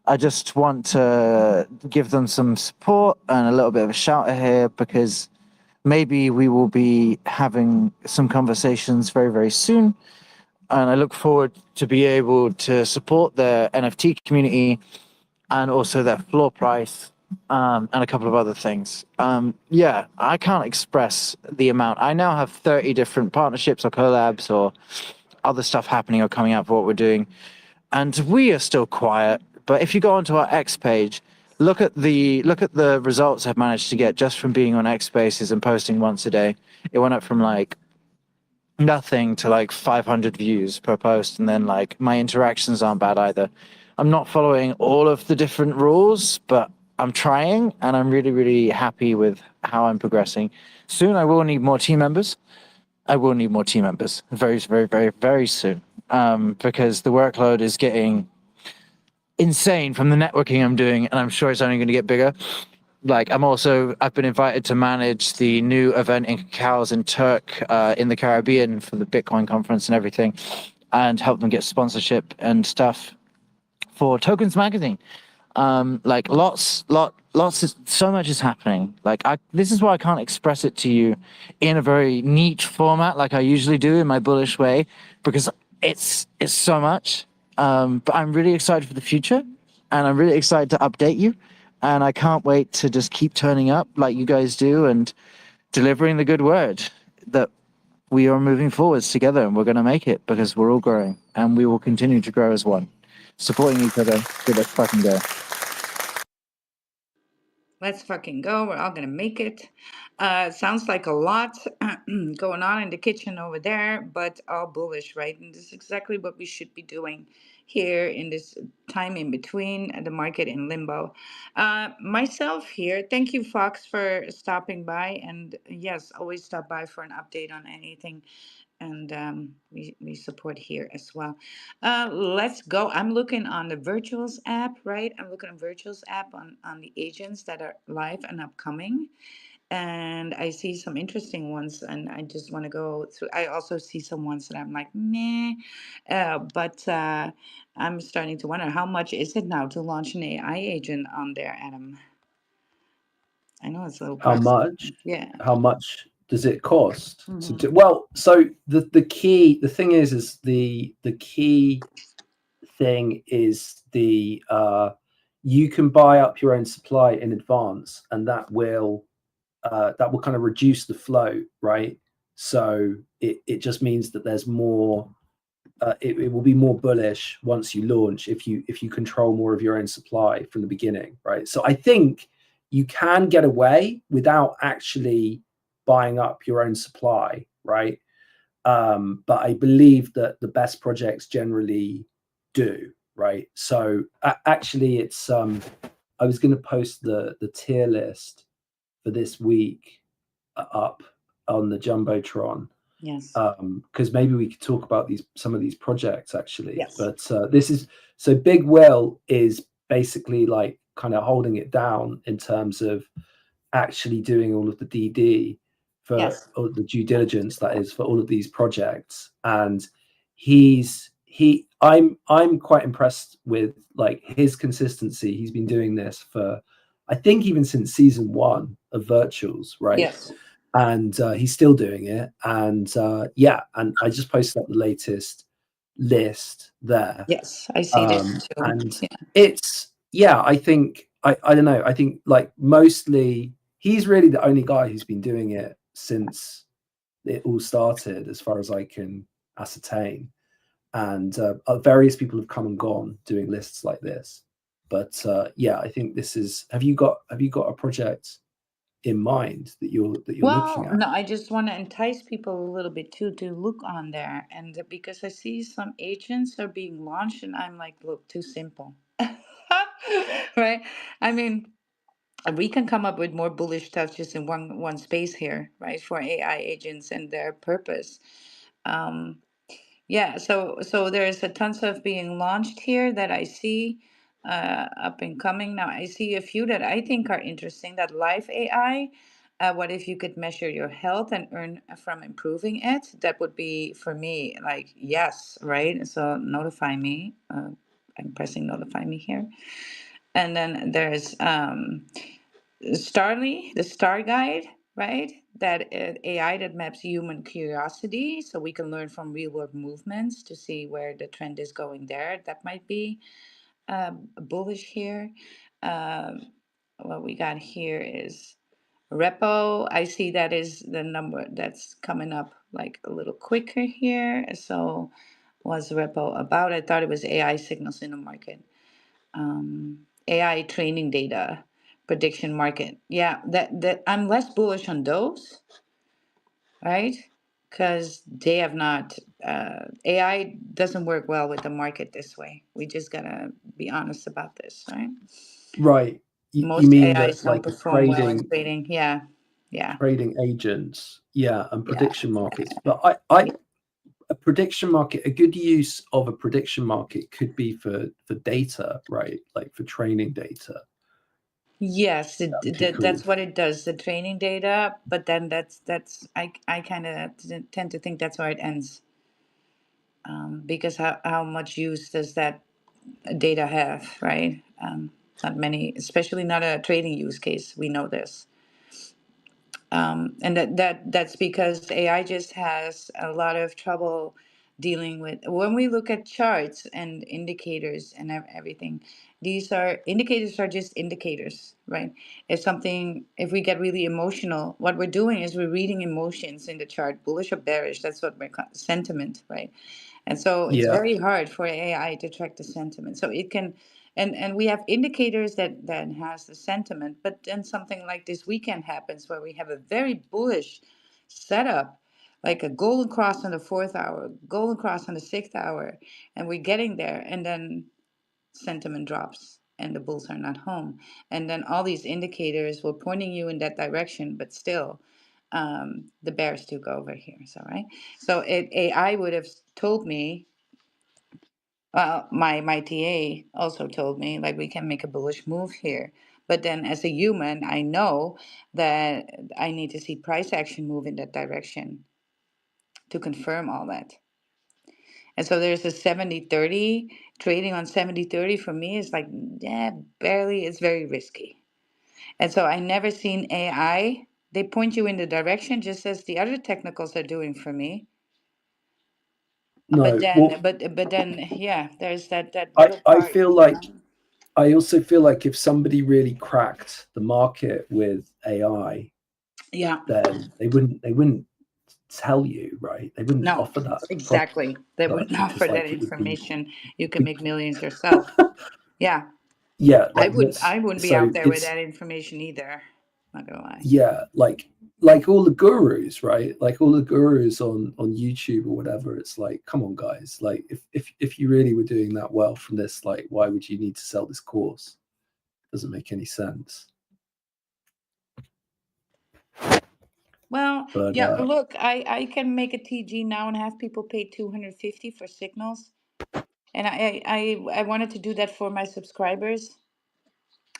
I just want to give them some support and a little bit of a shout out here because maybe we will be having some conversations very, very soon. And I look forward to be able to support the NFT community and also their floor price and a couple of other things. Yeah, I can't express the amount. I now have 30 different partnerships or collabs or other stuff happening or coming out for what we're doing. And we are still quiet. But if you go onto our X page, look at the results I've managed to get just from being on X Spaces and posting once a day. It went up from like nothing to like 500 views per post, and then like my interactions aren't bad either. I'm not following all of the different rules, but I'm trying, and I'm really, really happy with how I'm progressing. Soon I will need more team members. I will need more team members very, very, very, very soon, because the workload is getting insane from the networking I'm doing, and I'm sure it's only going to get bigger. Like I've been invited to manage the new event in Cowes in Turk in the Caribbean for the Bitcoin conference and everything, and help them get sponsorship and stuff for Tokens Magazine. Like so much is happening. This is why I can't express it to you in a very neat format like I usually do in my bullish way, because it's so much. But I'm really excited for the future, and I'm really excited to update you. And I can't wait to just keep turning up like you guys do and delivering the good word that we are moving forwards together, and we're going to make it because we're all growing, and we will continue to grow as one, supporting each other. So let's fucking go. Let's fucking go. We're all gonna make it. Sounds like a lot going on in the kitchen over there, but all bullish, right? And this is exactly what we should be doing here in this time in between the market in limbo. Myself here, thank you, Fox, for stopping by. And yes, always stop by for an update on anything, and we support here as well. Let's go. I'm looking on the Virtuals app, right? I'm looking on Virtuals app on the agents that are live and upcoming. And I see some interesting ones, and I just want to go through. I also see some ones that I'm like, meh. But I'm starting to wonder how much is it now to launch an AI agent on there, Adam? I know it's a little How pricey. much? Yeah. How much does it cost to Hmm. do? Well, so the thing is the key thing is you can buy up your own supply in advance, and that will kind of reduce the flow, right? So it just means that there's more. It will be more bullish once you launch if you control more of your own supply from the beginning, right? So I think you can get away without actually buying up your own supply, right? But I believe that the best projects generally do, right? So actually, it's I was going to post the tier list for this week up on the Jumbotron, Yes. because maybe we could talk about some of these projects actually. Yes. But this is so Big Will is basically like kind of holding it down in terms of actually doing all of the DD for Yes. all the due diligence that is for all of these projects, and I'm quite impressed with like his consistency. He's been doing this for I think even since season 1 of Virtuals, right? Yes. And he's still doing it. And yeah, and I just posted up the latest list there. Yes. I see this too. And Yeah. it's yeah, I don't know. I think like mostly he's really the only guy who's been doing it since it all started, as far as I can ascertain. And various people have come and gone doing lists like this. But yeah, I think this is. Have you got a project in mind that you're looking Well, at? no, I just want to entice people a little bit too to look on there, and because I see some agents are being launched, and I'm like, look, too simple, right? I mean, we can come up with more bullish stuff just in one space here, right? For AI agents and their purpose. Um, Yeah, so there's a tons of being launched here that I see up and coming. Now I see a few that I think are interesting. That live AI, What if you could measure your health and earn from improving it? That would be for me like yes, right? So notify me. I'm pressing notify me here, and then there's Starly, the Star Guide, right? That AI that maps human curiosity, so we can learn from real world movements to see where the trend is going there. That might be bullish here. Um, what we got here is repo. I see that is the number that's coming up like a little quicker here. So, what's repo about? I thought it was AI signals in the market. AI training data, prediction market. Yeah, that I'm less bullish on those, right? Because they have not. AI doesn't work well with the market this way. We just gotta be honest about this, right? Right. You Most mean AIs that don't like the perform well in trading. Yeah, yeah, trading agents, yeah, and yeah, prediction markets. But I yeah. a prediction market, a good use of a prediction market could be for data, right? Like for training data. Yes, That would be that's cool. what it does, the training data. But then that's I kind of tend to think that's where it ends, because how much use does that data have, right? Not many, especially not a trading use case. We know this. And that's because AI just has a lot of trouble dealing with when we look at charts and indicators and everything. These are indicators are just indicators, right? If we get really emotional, what we're doing is we're reading emotions in the chart, bullish or bearish. That's what we're sentiment, right? And so it's Yeah. very hard for AI to track the sentiment. So it can, and we have indicators that has the sentiment, but then something like this weekend happens where we have a very bullish setup, like a golden cross on the 4th hour, golden cross on the 6th hour, and we're getting there, and then sentiment drops and the bulls are not home. And then all these indicators were pointing you in that direction, but still the bears took over here. So right. So AI would have told me, well, my TA also told me like we can make a bullish move here. But then as a human, I know that I need to see price action move in that direction to confirm all that. And so there's a 70-30 trading on 70-30 for me is like, yeah, barely, it's very risky. And so I never seen AI. They point you in the direction just as the other technicals are doing for me. But No. then, Well, but then, yeah, there's that I little I part. feel like I also feel like if somebody really cracked the market with AI, Yeah, then they wouldn't tell you, right? They wouldn't no, offer that exactly. They product wouldn't offer because that like it would be, information. You can make millions yourself. Yeah, yeah, I like wouldn't. what's I wouldn't be so out there with it's that information either. Not gonna lie. yeah, like all the gurus, right? Like all the gurus on YouTube or whatever. It's like, come on, guys. Like if you really were doing that well from this, like why would you need to sell this course? It doesn't make any sense. Well, But yeah. Look, I can make a TG now and have people pay 250 for signals, and I wanted to do that for my subscribers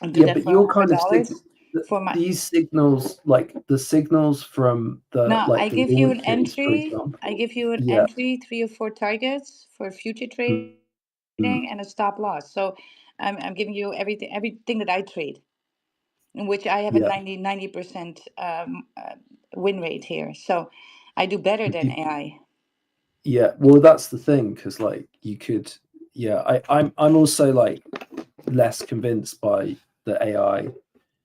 and do yeah, that but for you're kind of $100 for my. these signals, like the signals from the No, like I the give you an launches, for entry. I example. give you an Yeah. entry, 3 or 4 targets for future trading Mm, and a stop loss. So I'm giving you everything that I trade, in which I have a yeah. 90% win rate here. So I do better than You, AI. yeah. Well, that's the thing, because like you could, yeah. I'm also like less convinced by the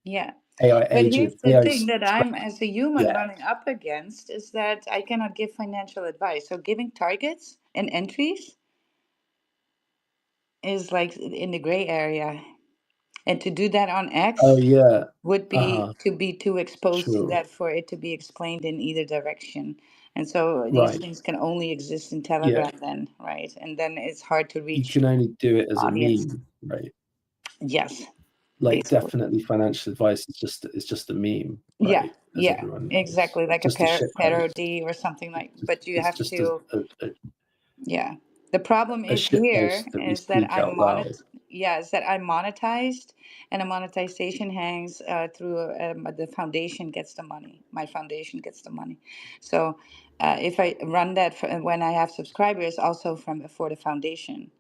Yeah. AI But agent, here's the AI thing that I'm, as a human, yeah. running up against is that I cannot give financial advice. So giving targets and entries is like in the gray area. And to do that on Oh X yeah. would be Uh-huh. to be too exposed to Sure. that for it to be explained in either direction. And so these Right. things can only exist in Yeah. Telegram then, right? And then it's hard to You reach can only do it as a audience. meme, right? Yes, Like basically. definitely financial advice is just a meme, Yeah, right? As yeah, everyone knows. exactly. Like a Just a shit post. parody or something like, Just, but you it's have just to, yeah. The problem a is shit here post that we is that speak I'm out loud. yeah, is that I'm monetized, and the monetization hangs through the foundation gets the money. My foundation gets the money. So if I run that for, when I have subscribers, also from for the foundation,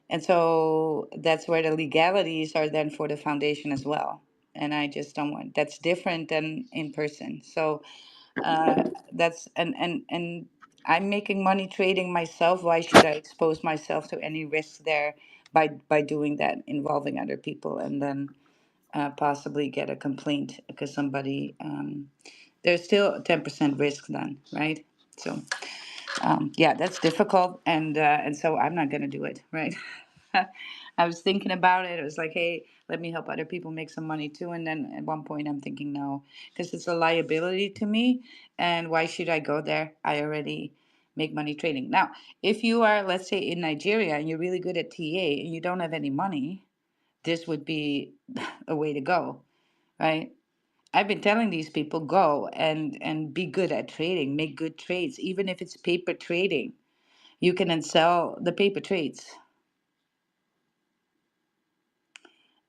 and so that's where the legalities are then for the foundation as well. And I just don't want that's different than in person. So that's and I'm making money trading myself. Why should I expose myself to any risk there by doing that involving other people and then possibly get a complaint because somebody there's still a 10% risk then, right? So yeah, that's difficult, and so I'm not gonna do it, right? I was thinking about it. It was like, hey, let me help other people make some money too. And then at one point, I'm thinking, no, because it's a liability to me. And why should I go there? I already make money trading. Now, if you are, let's say, in Nigeria and you're really good at TA and you don't have any money, this would be a way to go, right? I've been telling these people go and be good at trading, make good trades, even if it's paper trading. You can then sell the paper trades,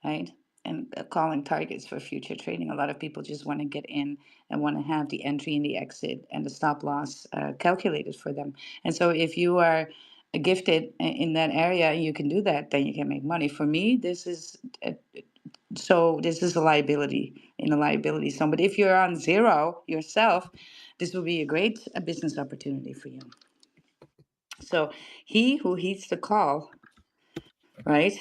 right? And calling targets for future trading. A lot of people just want to get in and want to have the entry and the exit and the stop loss calculated for them. And so if you are gifted in that area, you can do that, then you can make money. For me, this is this is a liability in a liability zone. But if you're on zero yourself, this will be a great business opportunity for you. So he who heeds the call, right?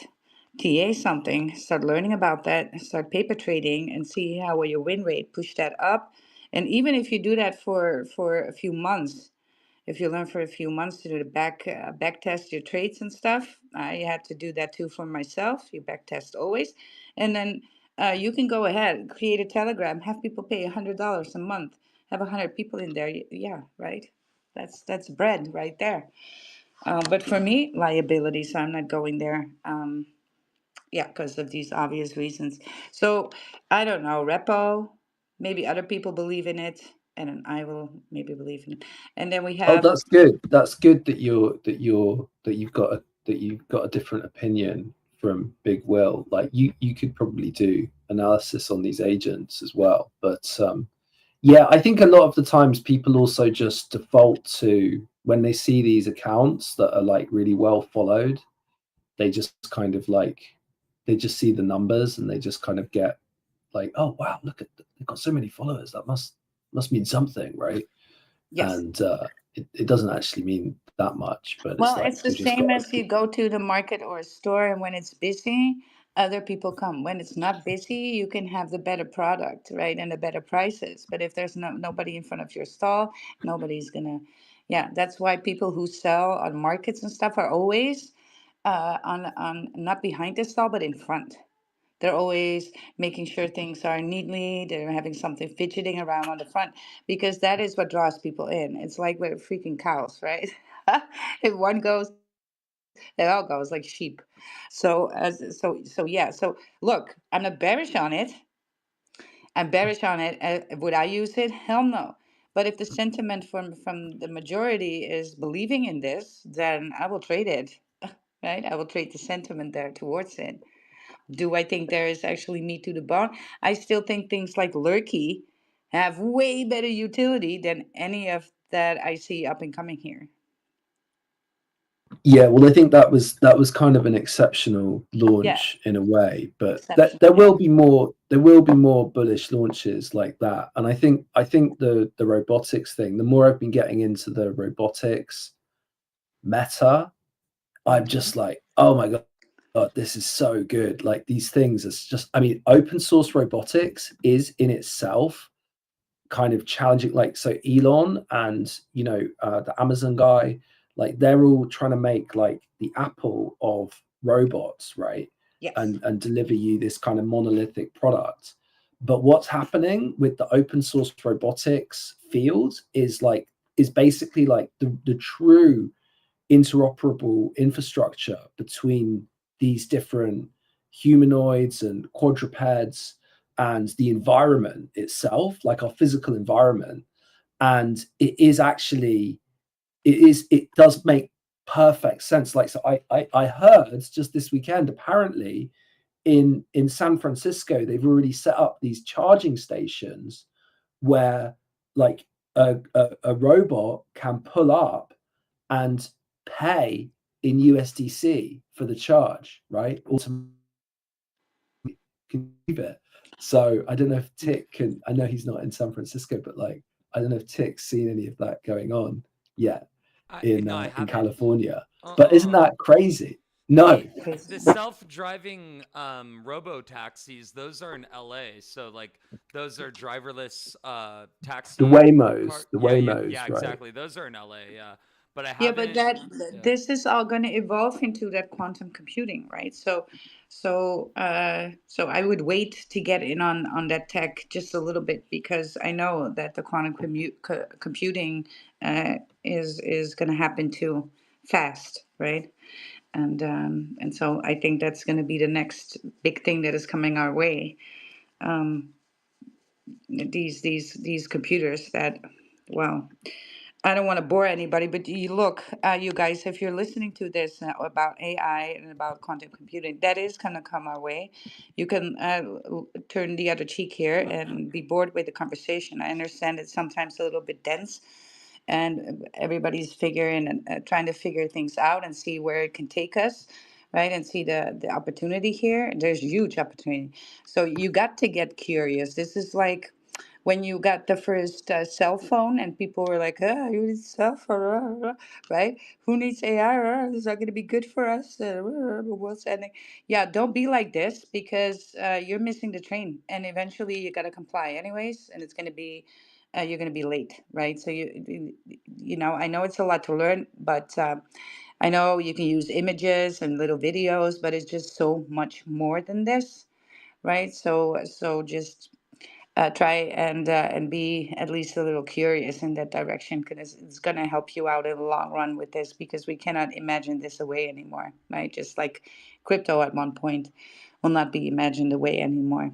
TA something, start learning about that, start paper trading and see how your win rate, push that up. And even if you do that for a few months, if you learn for a few months to do the back test your trades and stuff, I had to do that too for myself. You back test always, and then you can go ahead, create a Telegram, have people pay $100 a month, have 100 people in there. Yeah, right. That's bread right there. But for me, liability, so I'm not going there. Yeah, because of these obvious reasons. So I don't know, repo, maybe other people believe in it, and then I will maybe believe in it. And then we Oh, have, that's good. That's good that you've got a different opinion from Big Will. Like you could probably do analysis on these agents as well. But yeah, I think a lot of the times people also just default to when they see these accounts that are like really well followed, they just kind of like they just see the numbers and they just kind of get like, oh wow, look at they've got so many followers. That must mean something, right? yes. And it doesn't actually mean that much, but it's Well, like it's the they just same got as you go to the market or a store, and when it's busy, other people come. When it's not busy, you can have the better product, right, and the better prices. But if there's nobody in front of your stall, nobody's gonna. Yeah, that's why people who sell on markets and stuff are always on not behind the stall, but in front. They're always making sure things are neatly, they're having something fidgeting around on the front because that is what draws people in. It's like we're freaking cows, right? If one goes, they all go. It's like sheep. So yeah. So look, I'm not bearish on it. I'm bearish on it. Would I use it? Hell no. But if the sentiment from the majority is believing in this, then I will trade it, right? I will trade the sentiment there towards it. Do I think there is actually meat to the bone? I still think things like Lurkey have way better utility than any of that I see up and coming here. yeah. Well, I think that was kind of an exceptional Yeah, launch in a way, but exceptional. there Yeah. will be more. There will be more bullish launches like that, and I think the robotics thing. The more I've been getting into the robotics meta, I'm Hmm. just like, oh my god, this is so good. Like these things, it's just, I mean, open source robotics is in itself kind of challenging. Like, so Elon and the Amazon guy, like they're all trying to make like the Apple of robots, right? Yes. And deliver you this kind of monolithic product. But what's happening with the open source robotics field is basically like the true interoperable infrastructure between these different humanoids and quadrupeds and the environment itself, like our physical environment. And it does make perfect sense. Like, so I heard just this weekend, apparently in San Francisco, they've already set up these charging stations where like a robot can pull up and pay in USDC for the charge, right? Automatically can leave it. So I don't know if Tic can. I know he's not in San Francisco, but like I don't know if Tic's seen any of that going on yet No, I in haven't. California. But isn't that crazy? No. The self-driving robo taxis, those are in LA. So like those are driverless taxi The Waymos, yeah, right? exactly. Those are in LA, yeah. But I Yeah, but haven't that yeah. this is all going to evolve into that quantum computing, right? So I would wait to get in on that tech just a little bit because I know that the quantum computing is going to happen too fast, right? And so I think that's going to be the next big thing that is coming our way. Um, these computers that, well, I don't want to bore anybody, but you look, you guys, if you're listening to this about AI and about quantum computing, that is going to come our way. You can turn the other cheek here and be bored with the conversation. I understand it's sometimes a little bit dense, and everybody's figuring and trying to figure things out and see where it can take us, right? And see the opportunity here. There's huge opportunity. So you got to get curious. This is like when you got the first cell phone and people were like, you need cell phone, right? Who needs AI? Is that going to be good for us? What's ending? Yeah, don't be like this because you're missing the train and eventually you got to comply anyways. And it's going to be, you're going to be late, right? So you know, I know it's a lot to learn, but I know you can use images and little videos, but it's just so much more than this, right? So just try and be at least a little curious in that direction because it's going to help you out in the long run with this because we cannot imagine this away anymore, right? Just like crypto at one point will not be imagined away anymore.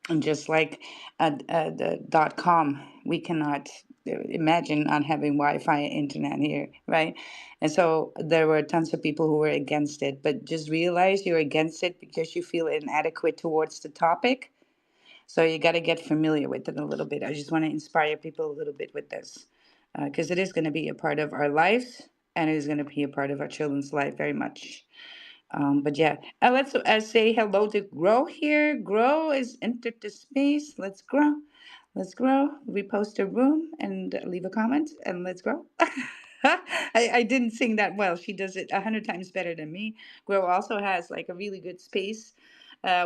And just like the .com, we cannot imagine not having Wi-Fi internet here, right? And so there were tons of people who were against it, but just realize you're against it because you feel inadequate towards the topic, so you got to get familiar with it a little bit. I just want to inspire people a little bit with this because it is going to be a part of our lives and it is going to be a part of our children's life very much. But yeah, let's say hello to Grow here. Grow is entered the space. Let's grow. Let's grow. Repost a room and leave a comment and let's grow. I didn't sing that well. She does it 100 times better than me. Grow also has like a really good space,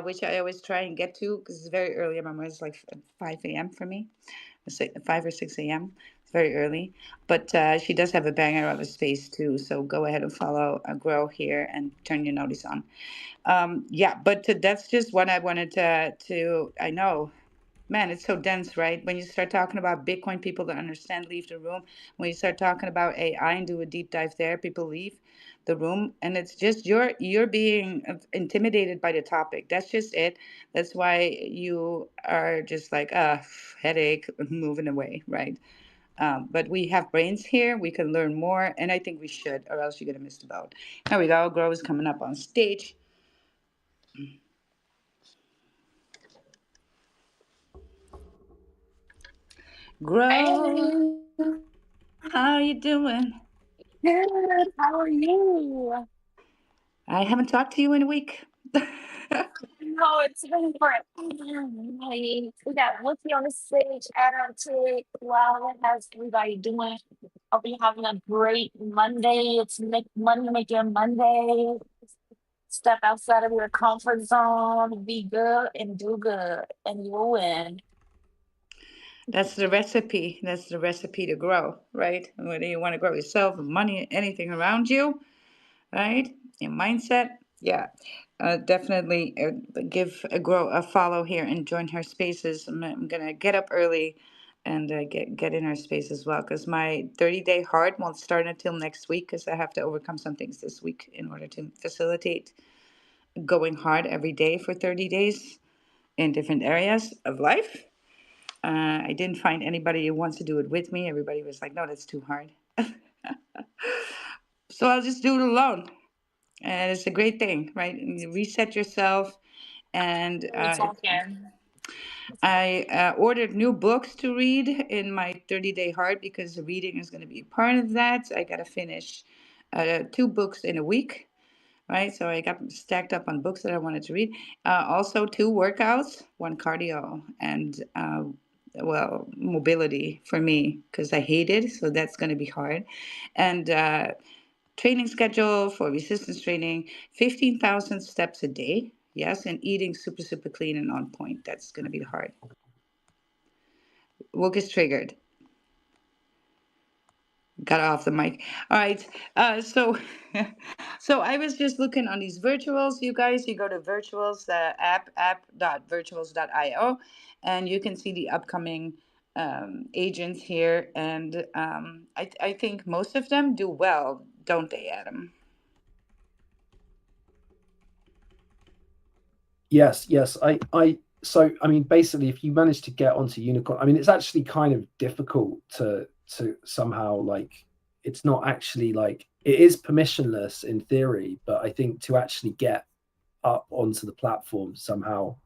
which I always try and get to because it's very early. My morning. It's like 5 a.m. for me, 5 or 6 a.m. It's very early, but she does have a banger of a space too. So go ahead and follow Grow here and turn your notice on. Yeah, but that's just what I wanted to. I know, man, it's so dense, right? When you start talking about Bitcoin, people that understand leave the room. When you start talking about AI and do a deep dive there, people leave the room, and it's just you're being intimidated by the topic. That's just it. That's why you are just like headache, moving away, right? But we have brains here. We can learn more, and I think we should, or else you're gonna miss the boat. Here we go. Grow is coming up on stage. Grow, Hey, how you doing? good. How are you? I haven't talked to you in a week. No, it's been forever. Hey, we got Whoopi on the stage, Adam Tig. Wow, how's everybody doing? Hope you having a great Monday. It's Money Making Monday. Step outside of your comfort zone, be good and do good, and you will win. That's the recipe. That's the recipe to grow, right? Whether you want to grow yourself, money, anything around you, right? Your mindset, yeah. Definitely give a grow a follow here and join her spaces. I'm gonna get up early and get in her space as well because my 30-day hard won't start until next week because I have to overcome some things this week in order to facilitate going hard every day for 30 days in different areas of life. I didn't find anybody who wants to do it with me. Everybody was like, no, that's too hard. So I'll just do it alone. And it's a great thing, right? And you reset yourself. And It's okay. I ordered new books to read in my 30-day heart because reading is going to be a part of that. I got to finish 2 books in a week, right? So I got stacked up on books that I wanted to read. Also, 2 workouts, one cardio and, well, mobility for me because I hate it. So that's going to be hard. And training schedule for resistance training, 15,000 steps a day. Yes, and eating super, super clean and on point. That's going to be hard. Wook is triggered. Got off the mic. All right. So, so I was just looking on these virtuals. You guys, you go to virtuals app.virtuals.io, and you can see the upcoming agents here. And I think most of them do well, don't they, Adam? Yes. So I mean, basically, if you manage to get onto Unicorn, I mean, it's actually kind of difficult to somehow like, it's not actually like, it is permissionless in theory, but I think to actually get up onto the platform somehow,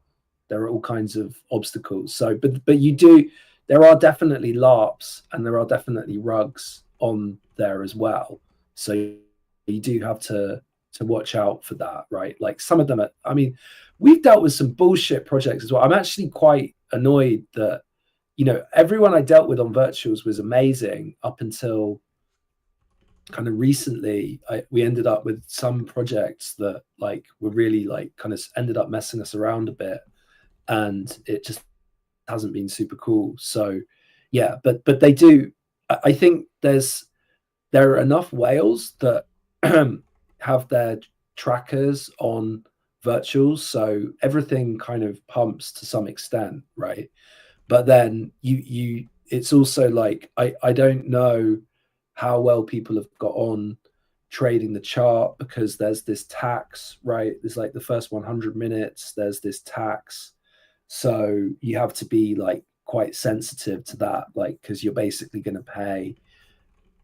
there are all kinds of obstacles. So, but you do, there are definitely LARPs and there are definitely rugs on there as well. So you do have to watch out for that, right? Like some of them are, I mean, we've dealt with some bullshit projects as well. I'm actually quite annoyed that, you know, everyone I dealt with on virtuals was amazing up until kind of recently. We ended up with some projects that like were really like kind of ended up messing us around a bit, and it just hasn't been super cool. So yeah, but they do, I think there are enough whales that have their trackers on virtuals, so everything kind of pumps to some extent, right? But then you it's also like, I don't know how well people have got on trading the chart, because there's this tax, right? There's like the first 100 minutes, there's this tax. So you have to be like quite sensitive to that, like, because you're basically going to pay,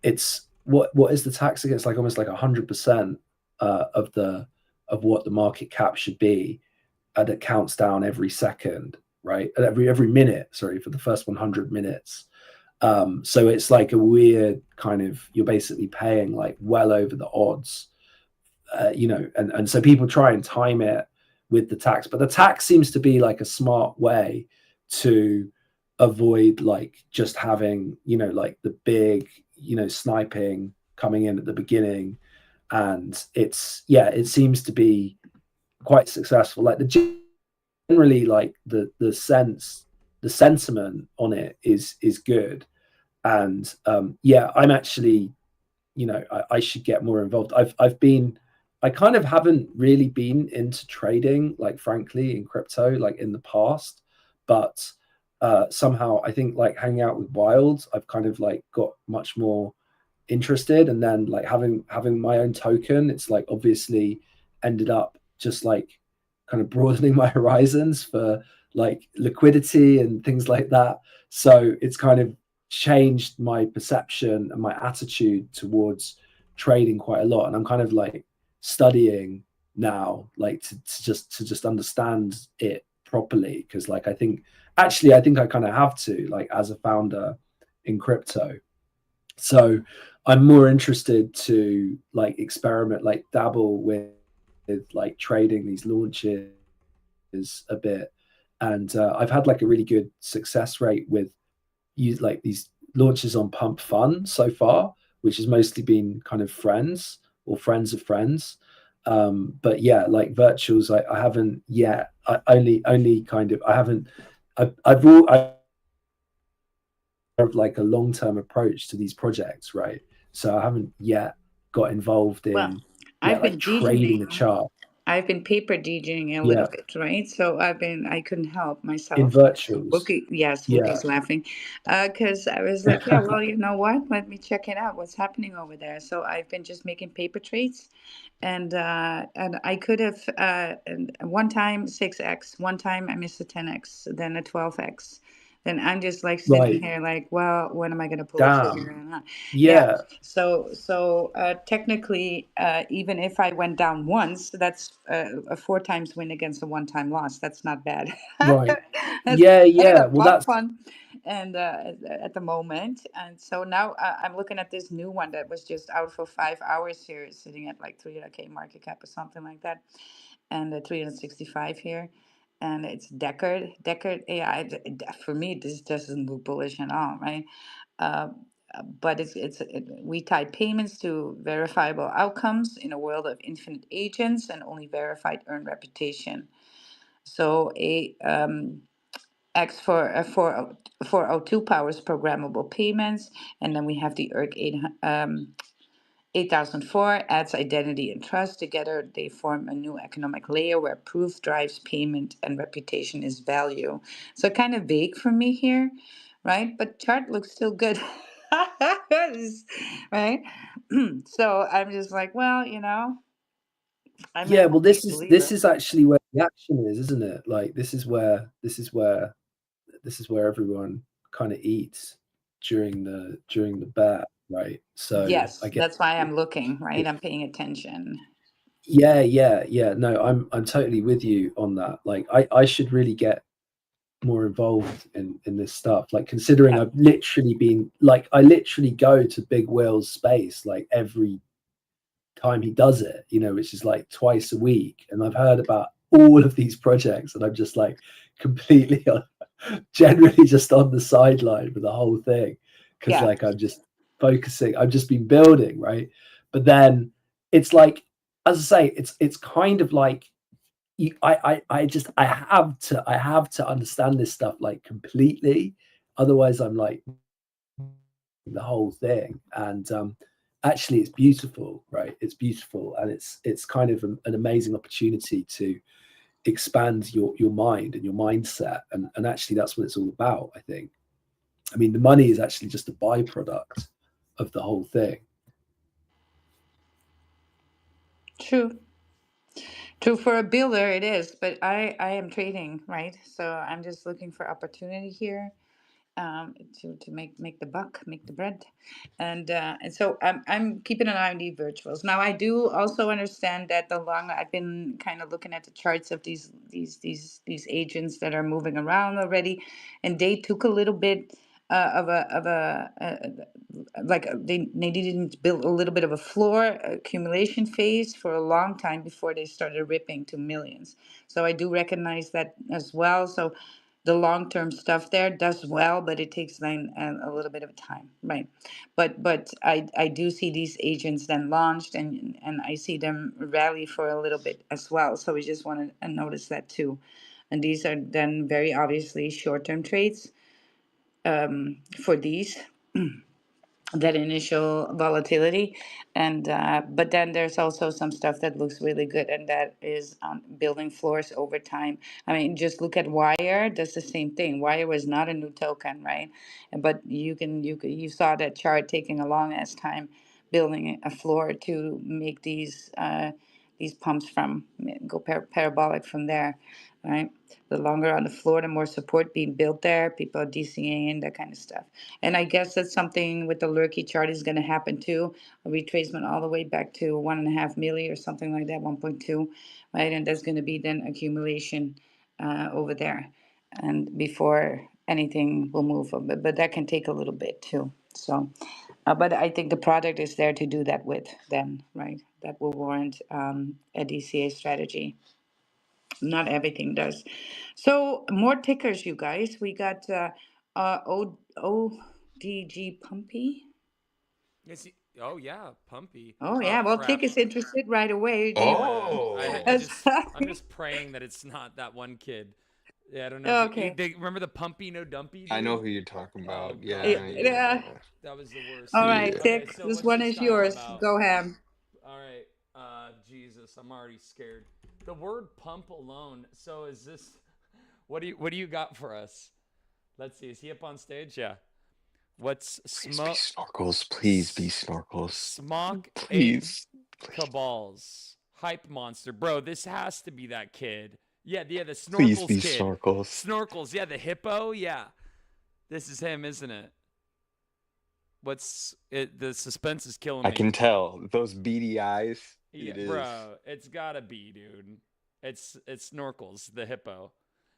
it's what is the tax against, like almost like 100% of what the market cap should be, and it counts down every second, right? And every minute, sorry, for the first 100 minutes. So it's like a weird kind of, you're basically paying like well over the odds, you know, and so people try and time it with the tax, but the tax seems to be like a smart way to avoid like just having, you know, like the big, you know, sniping coming in at the beginning. And it's, yeah, it seems to be quite successful. Like the generally like the sentiment on it is good. And yeah, I'm actually, you know, I should get more involved. I kind of haven't really been into trading, like frankly, in crypto, like in the past, but somehow I think like hanging out with Wild, I've kind of like got much more interested. And then like having my own token, it's like obviously ended up just like kind of broadening my horizons for like liquidity and things like that. So it's kind of changed my perception and my attitude towards trading quite a lot. And I'm kind of like studying now, like to just understand it properly, because like I think I kind of have to, like as a founder in crypto. So I'm more interested to like experiment, like dabble with like trading these launches a bit. And I've had like a really good success rate with use like these launches on Pump Fun so far, which has mostly been kind of friends or friends of friends. But yeah, like virtuals, I haven't yet. I only kind of, I haven't. I've like a long-term approach to these projects, right? So I haven't yet got involved Well, in, yeah, I've like been trading the DJing. chart. I've been paper DJing a little Yeah, bit, right? So I couldn't help in myself. virtuals. Wookie, yes, Yeah, Wookie's laughing. Because I was like, yeah, well, you know what? Let me check it out. What's happening over there? So I've been just making paper trades. And I could have, and one time 6x, one time I missed a 10x, then a 12x. then I'm just like sitting Right. here like, well, when am I going to pull the trigger? Damn. Yeah. Yeah. So technically, even if I went down once, that's a four times win against a one time loss. That's not bad. Right. That's Yeah. kind Yeah. of Well, that's fun, and at the moment, and so now I'm looking at this new one that was just out for 5 hours here, sitting at like 300K market cap or something like that, and 365 here, and it's Deckard. Deckard AI. For me, this doesn't look bullish at all, right? Uh, but we tie payments to verifiable outcomes in a world of infinite agents and only verified earned reputation. So a X for 402 powers programmable payments, and then we have the ERC 8004 adds identity and trust. Together, they form a new economic layer where proof drives payment and reputation is value. So kind of vague for me here, right? But chart looks still good. Right? So I'm just like, well, I may yeah. Well, not be a believer. this is actually where the action is, isn't it? Like this is where everyone kind of eats during the bear, right? So I Yes, guess that's why I'm looking, right? it, I'm paying attention. yeah. No, I'm totally with you on that. Like I should really get more involved in this stuff. Like considering Yeah. I've literally been like I literally go to Big Will's space like every time he does it, which is like twice a week. And I've heard about all of these projects, and I'm just like completely, generally just on the sideline with the whole thing because Yeah. like I'm just focusing. I've just been building, right? But then it's like, as I say, it's kind of like I have to understand this stuff like completely, otherwise I'm like the whole thing. And actually it's beautiful, right? It's beautiful, and it's kind of an amazing opportunity to expand your mind and your mindset, and actually that's what it's all about, I think. I mean, the money is actually just a byproduct of the whole thing. True. True for a builder it is, but I am trading, right? So I'm just looking for opportunity here, to make the buck, make the bread, and so I'm keeping an eye on the virtuals. Now I do also understand that the longer I've been kind of looking at the charts of these agents that are moving around already, and they took a little bit like they didn't build a little bit of a floor accumulation phase for a long time before they started ripping to millions. So I do recognize that as well. So the long-term stuff there does well, but it takes then a little bit of time, right? But I do see these agents then launched, and I see them rally for a little bit as well. So we just want to notice that too. And these are then very obviously short-term trades for these, that initial volatility, and but then there's also some stuff that looks really good, and that is building floors over time. I mean, just look at Wire. That's the same thing. Wire was not a new token, right? But you saw that chart taking a long ass time building a floor to make these pumps from go parabolic from there, right? The longer on the floor, the more support being built there. People are DCing and that kind of stuff. And I guess that's something with the Lurky chart is going to happen too. A retracement all the way back to 1.5 milli or something like that, 1.2, right? And that's going to be then accumulation over there, and before anything will move. But that can take a little bit too. So, but I think the product is there to do that with then, right? That will warrant a DCA strategy. Not everything does. So more tickers, you guys. We got ODG Pumpy. Is he, oh yeah, Pumpy. Oh Oh yeah, well, crap. Tick is interested right away. They Oh, that's I'm just praying that it's not that one kid. Yeah, I don't know if okay. remember the Pumpy no dumpy I know dude. who you're talking Oh about. Yeah, Yeah, god, dude, yeah. yeah, that was the worst. All right, yeah. Okay, Tick. so This what's one this is guy all yours. about? Go ham. All right, Jesus, I'm already scared. The word pump alone. So is this? What do you got for us? Let's see. Is he up on stage? Yeah. What's Please be smoke? snorkels. Please be snorkels. Smock eight Please, please, cabals. Hype monster, bro. This has to be that kid. Yeah, the please be snorkels kid. snorkels. Snorkels, yeah, the hippo, yeah. This is him, isn't it? What's it? The suspense is killing I me. can tell those beady eyes. Yeah, It is. bro, it's gotta be, dude. It's Snorkels, the hippo.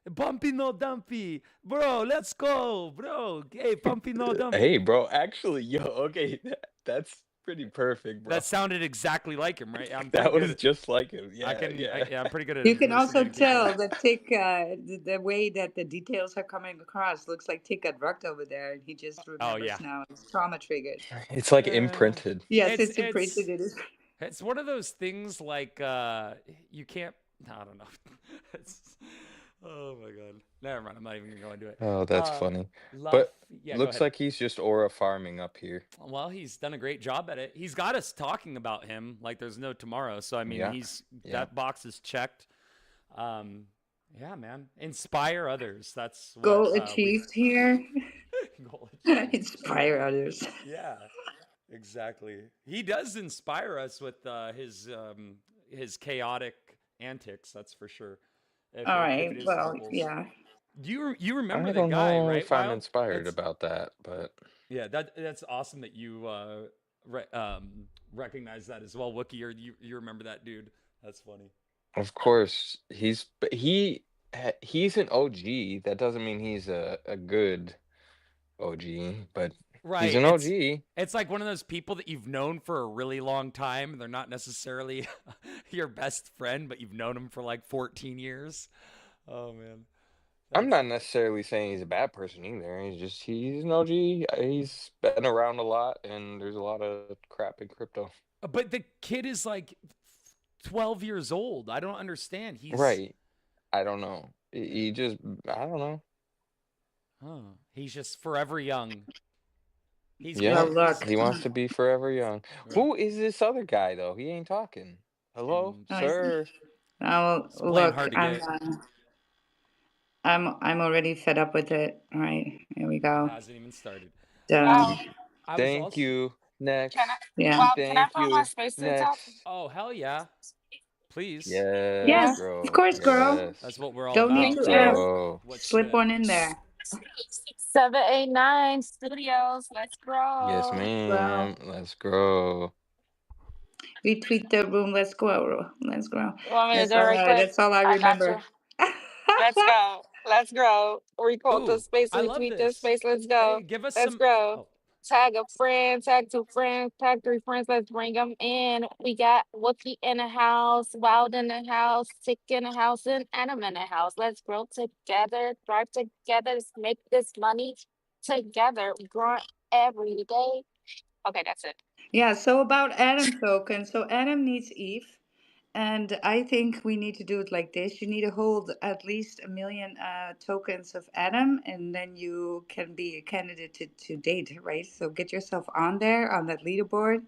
Bumpy no dumpy, bro. Let's go, bro. Hey, bumpy no dumpy. Hey, bro. Actually, yo, okay, that's pretty perfect, bro. That sounded exactly like him, right? I'm pretty That was good. just like him. I Yeah, can, yeah. yeah, I'm pretty good at You can also impersonating people. tell that Tick, the way that the details are coming across, looks like Tick got drugged over there, and he just remembers yeah. now. It's trauma triggered. It's like Uh, imprinted. Yes, it's it's imprinted in his. it's one of those things like you can't. I don't know. It's, oh my god. Never mind. I'm not even gonna go into it. Oh, that's funny. Luff, But yeah, go looks ahead. like he's just aura farming up here. Well, he's done a great job at it. He's got us talking about him like there's no tomorrow. So I mean, Yeah, he's yeah. that box is checked. Yeah, man. Inspire others. That's what Goal achieved here. Goal achieved. Inspire others. Yeah, exactly. He does inspire us with his chaotic antics. That's for sure. If All it right. is Well, Snorkels. yeah. You remember I the don't guy, know right? if I'm Wild? inspired about that, but Yeah, that's awesome that you recognize that as well, Wookie. Or you remember that dude? That's funny. of course he's an OG. That doesn't mean he's a good OG, but he's Right. an OG. It's like one of those people that you've known for a really long time. They're not necessarily your best friend, but you've known them for like 14 years. Oh man. I'm not necessarily saying he's a bad person either. He's an OG. He's been around a lot, and there's a lot of crap in crypto. But the kid is like 12 years old. I don't understand. He's Right. I don't know. He just, I don't know. He's just forever young. He's Yeah, Well, look. he wants to be forever young. Right. Who is this other guy though? He ain't talking. Hello, sir. Now, It's playing look, hard to get. I'm already fed up with it. All right, here we go. It hasn't even started. Wow. Thank you. Next. Can I? Yeah. Wow, can I Thank put you. my space to the top? Next. Oh hell yeah! Please. Yes, Yes, bro. of course, girl. Yes. That's what we're all Don't about. need Thank to you. Bro. slip one in there. 789 Studios. Let's Yes, grow. ma'am. Let's grow. Retweet the room. Let's go. Let's grow. You want me to do it right quick? That's all I I got remember. you. Let's go. Let's grow. Requote the Ooh, space. I love Retweet this this. space. Let's go. Hey, give us Let's some. grow. Oh, Tag a friend, tag 2 friends, tag 3 friends. Let's bring them in. We got Wookie in the house, Wild in the house, Tick in the house, and Adam in the house. Let's grow together, thrive together, let's make this money together. We grow every day. Okay, that's it. Yeah. So about Adam token. So Adam needs Eve. And I think we need to do it like this. You need to hold at least 1 million tokens of Adam, and then you can be a candidate to date, right? So get yourself on there on that leaderboard,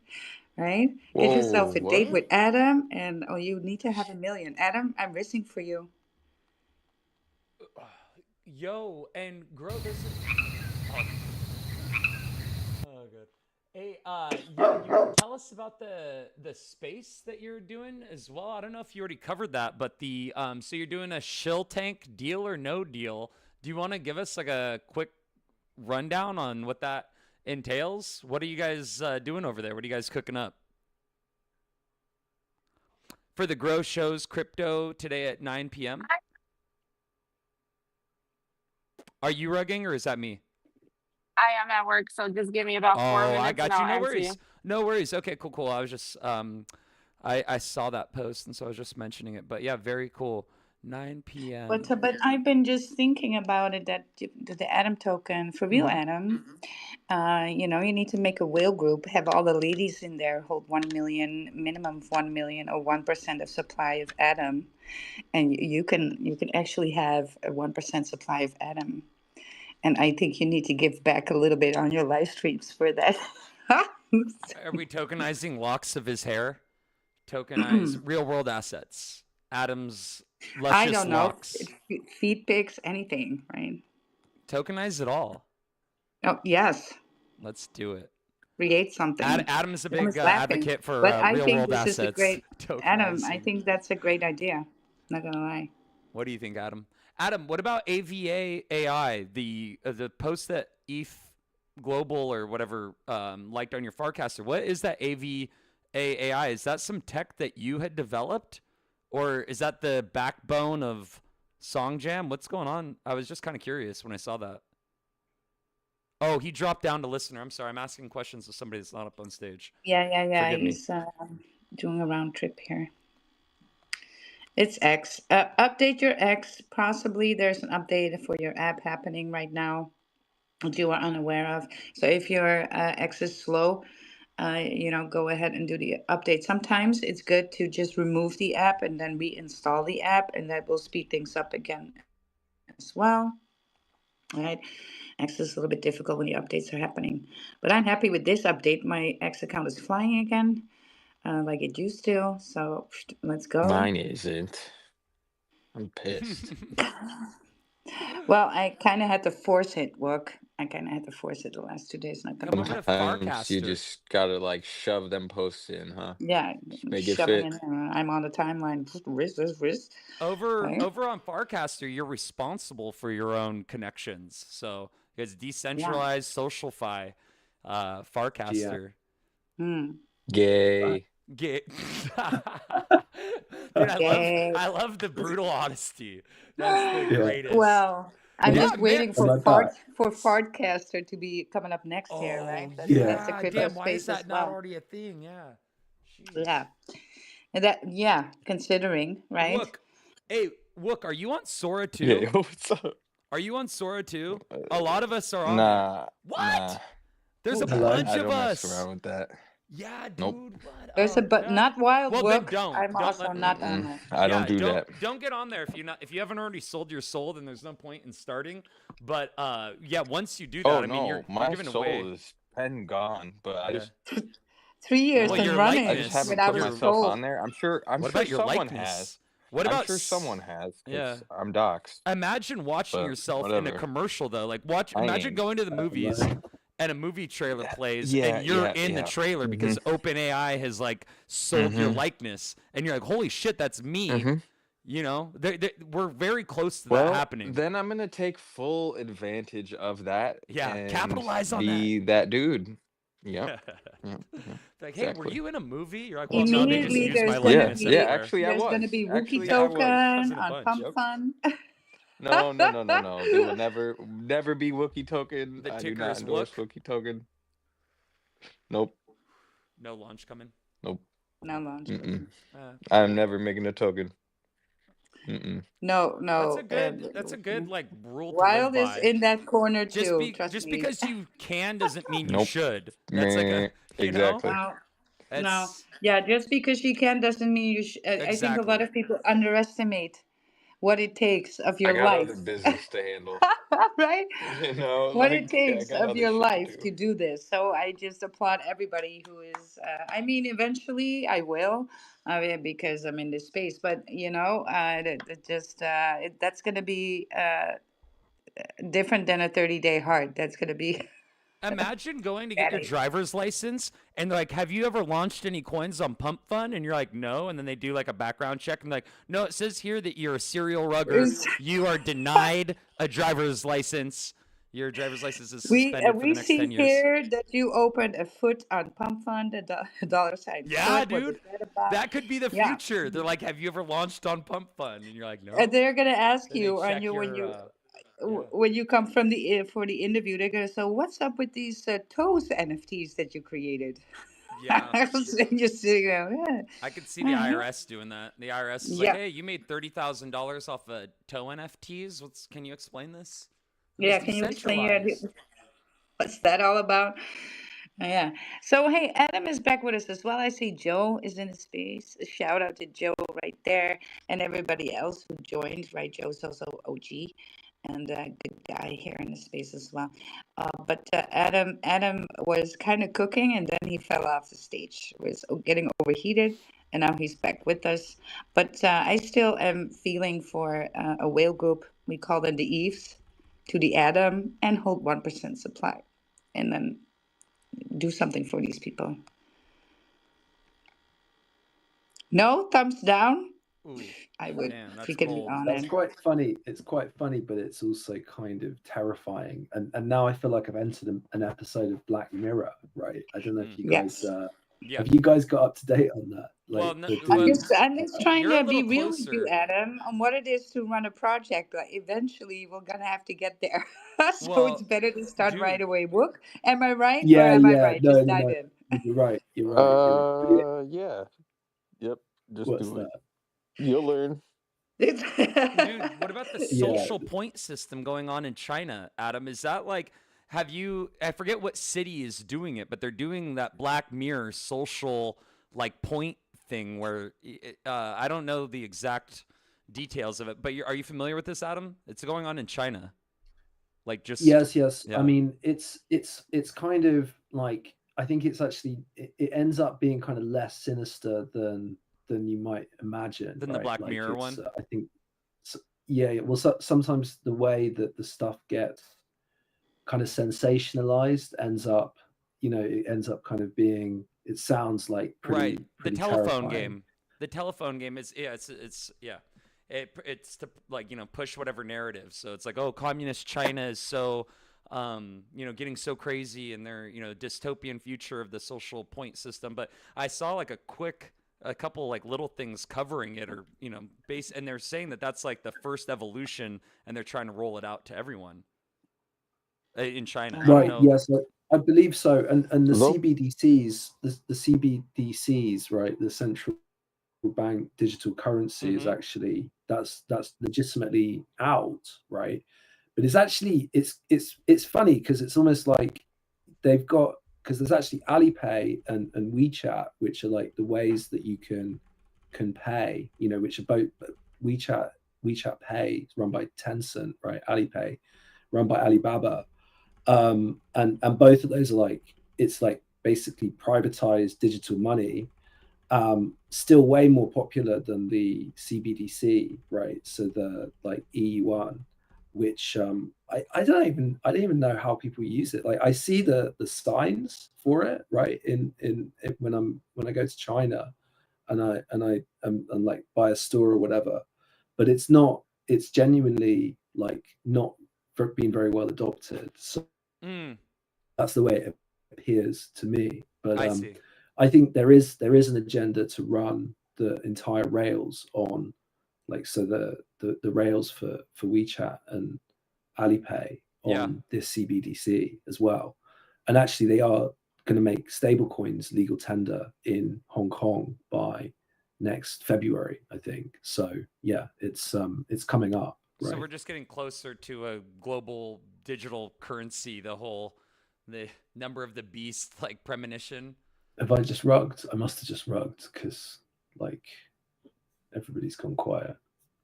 right? Get Whoa, yourself a date what? with Adam, and you need to have 1 million. Adam, I'm racing for you. yo, and grow. There's oh good. Hey, you can tell us about the space that you're doing as well. I don't know if you already covered that, but the so you're doing a shill tank deal or no deal. Do you want to give us like a quick rundown on what that entails? What are you guys doing over there? What are you guys cooking up? For the Grow Shows Crypto today at 9 p.m. Are you rugging or is that me? I am at work, so just give me about 4 minutes. I got and you. I'll No answer worries. No worries. Okay, cool. I was just I saw that post and so I was just mentioning it. But yeah, very cool. 9 p.m. But I've been just thinking about it that the Adam token for real Adam, you need to make a whale group, have all the ladies in there hold 1 million, minimum of 1 million or 1% of supply of Adam, and you can actually have a 1% supply of Adam, and I think you need to give back a little bit on your live streams for that. Are we tokenizing locks of his hair? Tokenize real world assets. Adam's luscious I don't know, locks. feed pics, anything, right? Tokenize it all. Oh yes. Let's do it. Create something. Adam's a Adam big is laughing. advocate for But I real think world this is a assets. great Adam. I Tokenizing. think that's a great idea. Not gonna lie. What do you think, Adam? Adam, what about AVA AI? The post that ETH Global or whatever liked on your Farcaster. What is that AVA AI? Is that some tech that you had developed, or is that the backbone of Songjam? What's going on? I was just kind of curious when I saw that. Oh, he dropped down to listener. I'm sorry. I'm asking questions to somebody that's not up on stage. Yeah. Forgive me. He's doing a round trip here. It's X. Update your X. Possibly there's an update for your app happening right now that you are unaware of. So if your X is slow, go ahead and do the update. Sometimes it's good to just remove the app and then reinstall the app, and that will speed things up again as well. All right. X is a little bit difficult when the updates are happening. But I'm happy with this update. My X account is flying again, like it used to. So let's go. Mine isn't. I'm pissed. Well, I kind of had to force it, work. I kind of had to force it the last 2 days. Not gonna Come over lie. to Sometimes you Farcaster. just gotta like shove them posts in, huh? Yeah, Just make it shoving fit. in there. I'm on the timeline. Wrist. Over Right? on Farcaster, you're responsible for your own connections. So it's Yeah. decentralized socialify Farcaster. Gay. Get Dude, Gay. I love the brutal honesty. That's the Yeah. greatest. Well, I'm Yeah. just Yeah, waiting man. for Like that. Fartcaster to be coming up next here, right? Oh That's Yeah. that's the yeah, crypto damn. Why is space as that not well. already a thing? Yeah. Yeah, Jeez. and considering, right? Wook, hey, Wook, are you on Sora Yeah, too? what's up? Are you on Sora too? A lot of us are on there. Nah, What? nah, There's a nah. Hello? bunch I of don't mess us. around with that. Yeah, Nope. dude. What? There's a but Yeah. not wild Well, then work. don't. I'm Don't also let. not on there. I don't do that. Don't get on there if you haven't already sold your soul, then there's no point in starting. But yeah, once you do that, Oh I mean you're no, my giving soul away. is been gone, but I Yeah. just 3 years Well, and no, your running I just likeness. haven't without put a myself soul. on there. I'm sure What about your someone likeness? has. What I'm about sure someone has Yeah. because I'm doxxed, Imagine watching but yourself in a whatever. commercial though. Like I imagine ain't. going to the movies Hello? and a movie trailer plays Yeah, and you're yeah, in the yeah. trailer because OpenAI has like sold your likeness and you're like, "Holy shit, that's me." You know? We're very close to that Well, happening. then I'm gonna take full advantage of that Yeah, and capitalize on be that dude. Yep. that. Yep. Like, "Hey, were Exactly. you in a movie?" You're like, "Well, no, they just Immediately, use my there's gonna likeness Yeah, be everywhere." actually I Wookie was. Yeah, I was. I was token in a on bunch. Pump Yep. Fun. No. There will never be Wookie token. The I do ticker not is endorse Wook. Wookie token. Nope. No launch coming. Nope. No launch. I'm never making a token. No. That's a good like rule to live Wild is by. in that corner too. Trust Just me. because you can doesn't mean you Nope. should. That's like Man, a exactly. No. That's Yeah, just because she can doesn't mean you should. I think a lot exactly. of people underestimate what it takes of I your got life, other business to handle. right? You know, What it like I takes got of other your shit to life do. to do this. So I just applaud everybody who is. I mean, eventually I will, because I'm in this space. But that's going to be different than a 30-day hard. That's going to be Imagine going to get your daddy. driver's license and they're like, "Have you ever launched any coins on Pump Fund?" And you're like, "No." And then they do like a background check and like, "No, it says here that you're a serial rugger. You are denied a driver's license. Your driver's license is suspended for We the next 10 see years." here that you opened a foot on Pump Fund, dollar sign Yeah, foot. What is dude. that about? That could be the Yeah. future. They're like, "Have you ever launched on Pump Fund?" And you're like, "No." And they're gonna ask Then they you, and check you your yeah. when you come from for the interview, they're gonna say, "What's up with these toes NFTs that you created?" Yeah. And you're sitting there, yeah. I could see the IRS doing that. The IRS is like, Yeah, "Hey, you made $30,000 off of toe NFTs. Can you explain this? It was yeah. Can you explain decentralized." what's that all about? Yeah. So hey, Adam is back with us as well. I see Joe is in the space. A shout out to Joe right there, and everybody else who joined. Right, Joe's also OG, and a good guy here in the space as well. But Adam was kind of cooking, and then he fell off the stage. Was getting overheated, and now he's back with us. But I still am feeling for a whale group. We call them the Eves, to the Adam, and hold 1% supply, and then do something for these people. No thumbs down. Ooh, I would, damn, if that's you could be cold. That's honest. quite funny. It's quite funny, but it's also kind of terrifying. And now I feel like I've entered an episode of Black Mirror, right? I don't know if Mm. you guys Yes. Yeah. have you guys got up to date on that? Well, Like no, the well, dude. I'm just trying you're a to little be real with you, closer. Adam, on what it is to run a project. Like eventually, we're gonna have to get there. So it's Well, better to start right dude, away. Book. Am I right or Yeah, am I yeah. right? No, Just no, dive no. in. You're right. You're right. You're right. But yeah, Yeah. Yep. Just what's do it. that? You'll learn. dude, what about the Yeah. social point system going on in China, Adam? Is that like, have you, I forget what city is doing it, but they're doing that Black Mirror social like point thing where I don't know the exact details of it, but are you familiar with this, Adam? It's going on in China. Like just, Yes, yes. I yeah. mean, it's kind of like I think it's actually it ends up being kind of less sinister than you might imagine, Then the right? Black Like Mirror it's one. I think yeah, yeah. Well, sometimes the way that the stuff gets kind of sensationalized ends up, it ends up kind of being. It sounds like Right. The pretty telephone terrifying. game. The telephone game is yeah, it's yeah. It's to like, push whatever narrative. So it's like, oh, communist China is so getting so crazy in their, dystopian future of the social point system. But I saw like a couple like little things covering it or, base and they're saying that that's like the first evolution and they're trying to roll it out to everyone in China. I don't Right. Oh, know. Yes, I believe so. And the Though. CBDCs, the CBDCs, right, the central bank digital currency is Mhm. actually that's legitimately out, right? But it's actually it's funny because it's almost like they've got because there's actually Alipay and WeChat, which are like the ways that you can pay, which are both WeChat Pay is run by Tencent, right? Alipay run by Alibaba, and both of those are like it's like basically privatized digital money, still way more popular than the CBDC, right? So the like EU1, which I don't even know how people use it. Like I see the signs for it, right? In when I go to China, and like buy a store or whatever, but it's not. It's genuinely like not being very well adopted. So Mm, that's the way it appears to me. But I see. I think there is an agenda to run the entire rails on like so the rails for WeChat and Alipay Yeah. on this CBDC as well. And actually they are going to make stablecoins legal tender in Hong Kong by next February, I think. So yeah, it's coming up, So right? we're just getting closer to a global digital currency, the number of the beast like premonition. Have I just rugged? I must have just rugged because like everybody's gone quiet.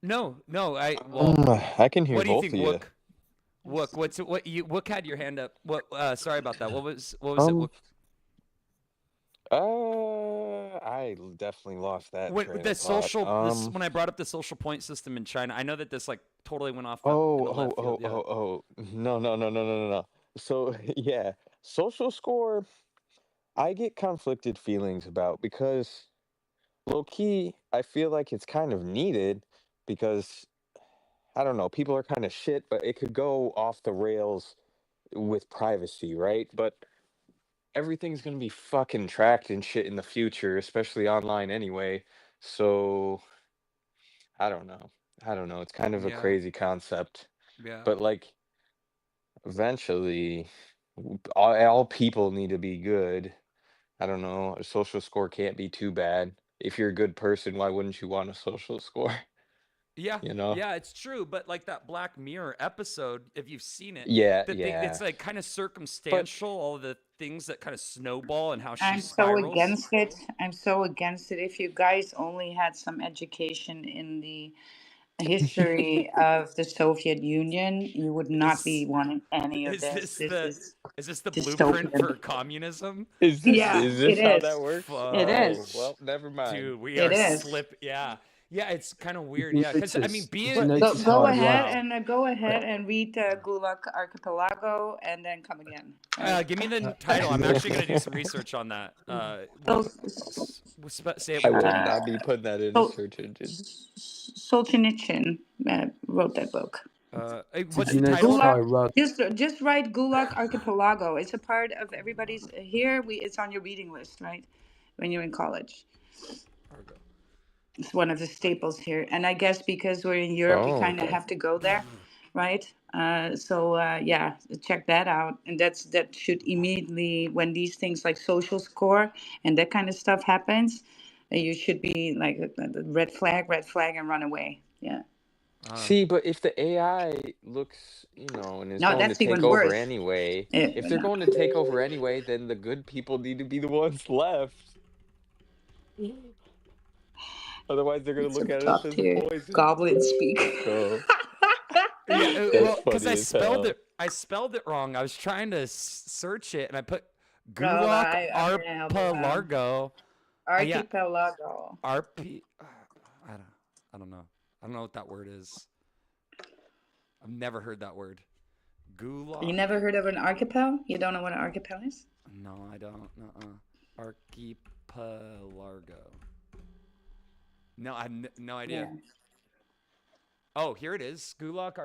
No, no, well, I can hear what do you both think, of you. Wook? Wook, Wook had your hand up. What sorry about that. What was it, Um, Wook? I definitely lost that When train the of thought. social this when I brought up the social point system in China, I know that this like totally went off Oh, into oh, left field. oh, Yeah. oh, oh. No, no, no, no, no, no, no. So, yeah, social score, I get conflicted feelings about because low key, I feel like it's kind of needed because I don't know, people are kind of shit, but it could go off the rails with privacy, right? But everything's gonna be fucking tracked and shit in the future, especially online anyway. So, I don't know. I don't know. It's kind of a Yeah. crazy concept. Yeah. But like eventually, all people need to be good. I don't know. A social score can't be too bad. If you're a good person, why wouldn't you want a social score? Yeah, You know? yeah, it's true. But like that Black Mirror episode, if you've seen it, Yeah, it's yeah. like kind of But circumstantial, all the things that kind of snowball and how she I'm so spirals. against it. I'm so against it. If you guys only had some education in the history of the Soviet Union, you would not be Is wanting any of is this. this This the is is this the blueprint dystopian. for communism? is this Yeah, is it this how that is. works? It Fuck. Oh, is. well, never mind. Dude, we It are is. slip. Yeah. Yeah, it's kind of weird. you Yeah, because I mean, notice, be did you it. notice Go how I ahead rubbed? and go ahead and read Gulag Archipelago and then come again. Right? Give me the title. I'm actually gonna do some research on that. So, Say it I one more will time. not be putting that in a so search engine. Solzhenitsyn wrote that book. Did What's you the notice title? how I Gulag. rubbed? Just write Gulag Archipelago. It's a part of everybody's here. It's on your reading list, right? When you're in college, it's one of the staples here. And I guess because we're in Europe, we Oh, kind of okay. have to go there, right? So yeah, check that out. And that should immediately, when these things like social score and that kind of stuff happens, you should be like red flag, and run away. Yeah. See, but if the AI looks, and is No, going to that's take even over worse. anyway, if they're No. going to take over anyway, then the good people need to be the ones left. Otherwise, they're going to It's a look at us top as a tier poison. goblin speak. So Yeah, that's well, because funny as hell. I spelled it wrong. I was trying to search it, and I put No, Gulak I'm gonna help you out. Arpalargo. Yeah, Archipelago. RP. I don't. I don't know. I don't know what that word is. I've never heard that word. You Gulak. never heard of an archipel? You don't know what an archipel is? No, I don't. Archipelago. No, I have no idea. Yeah. Oh, here it is. Gulag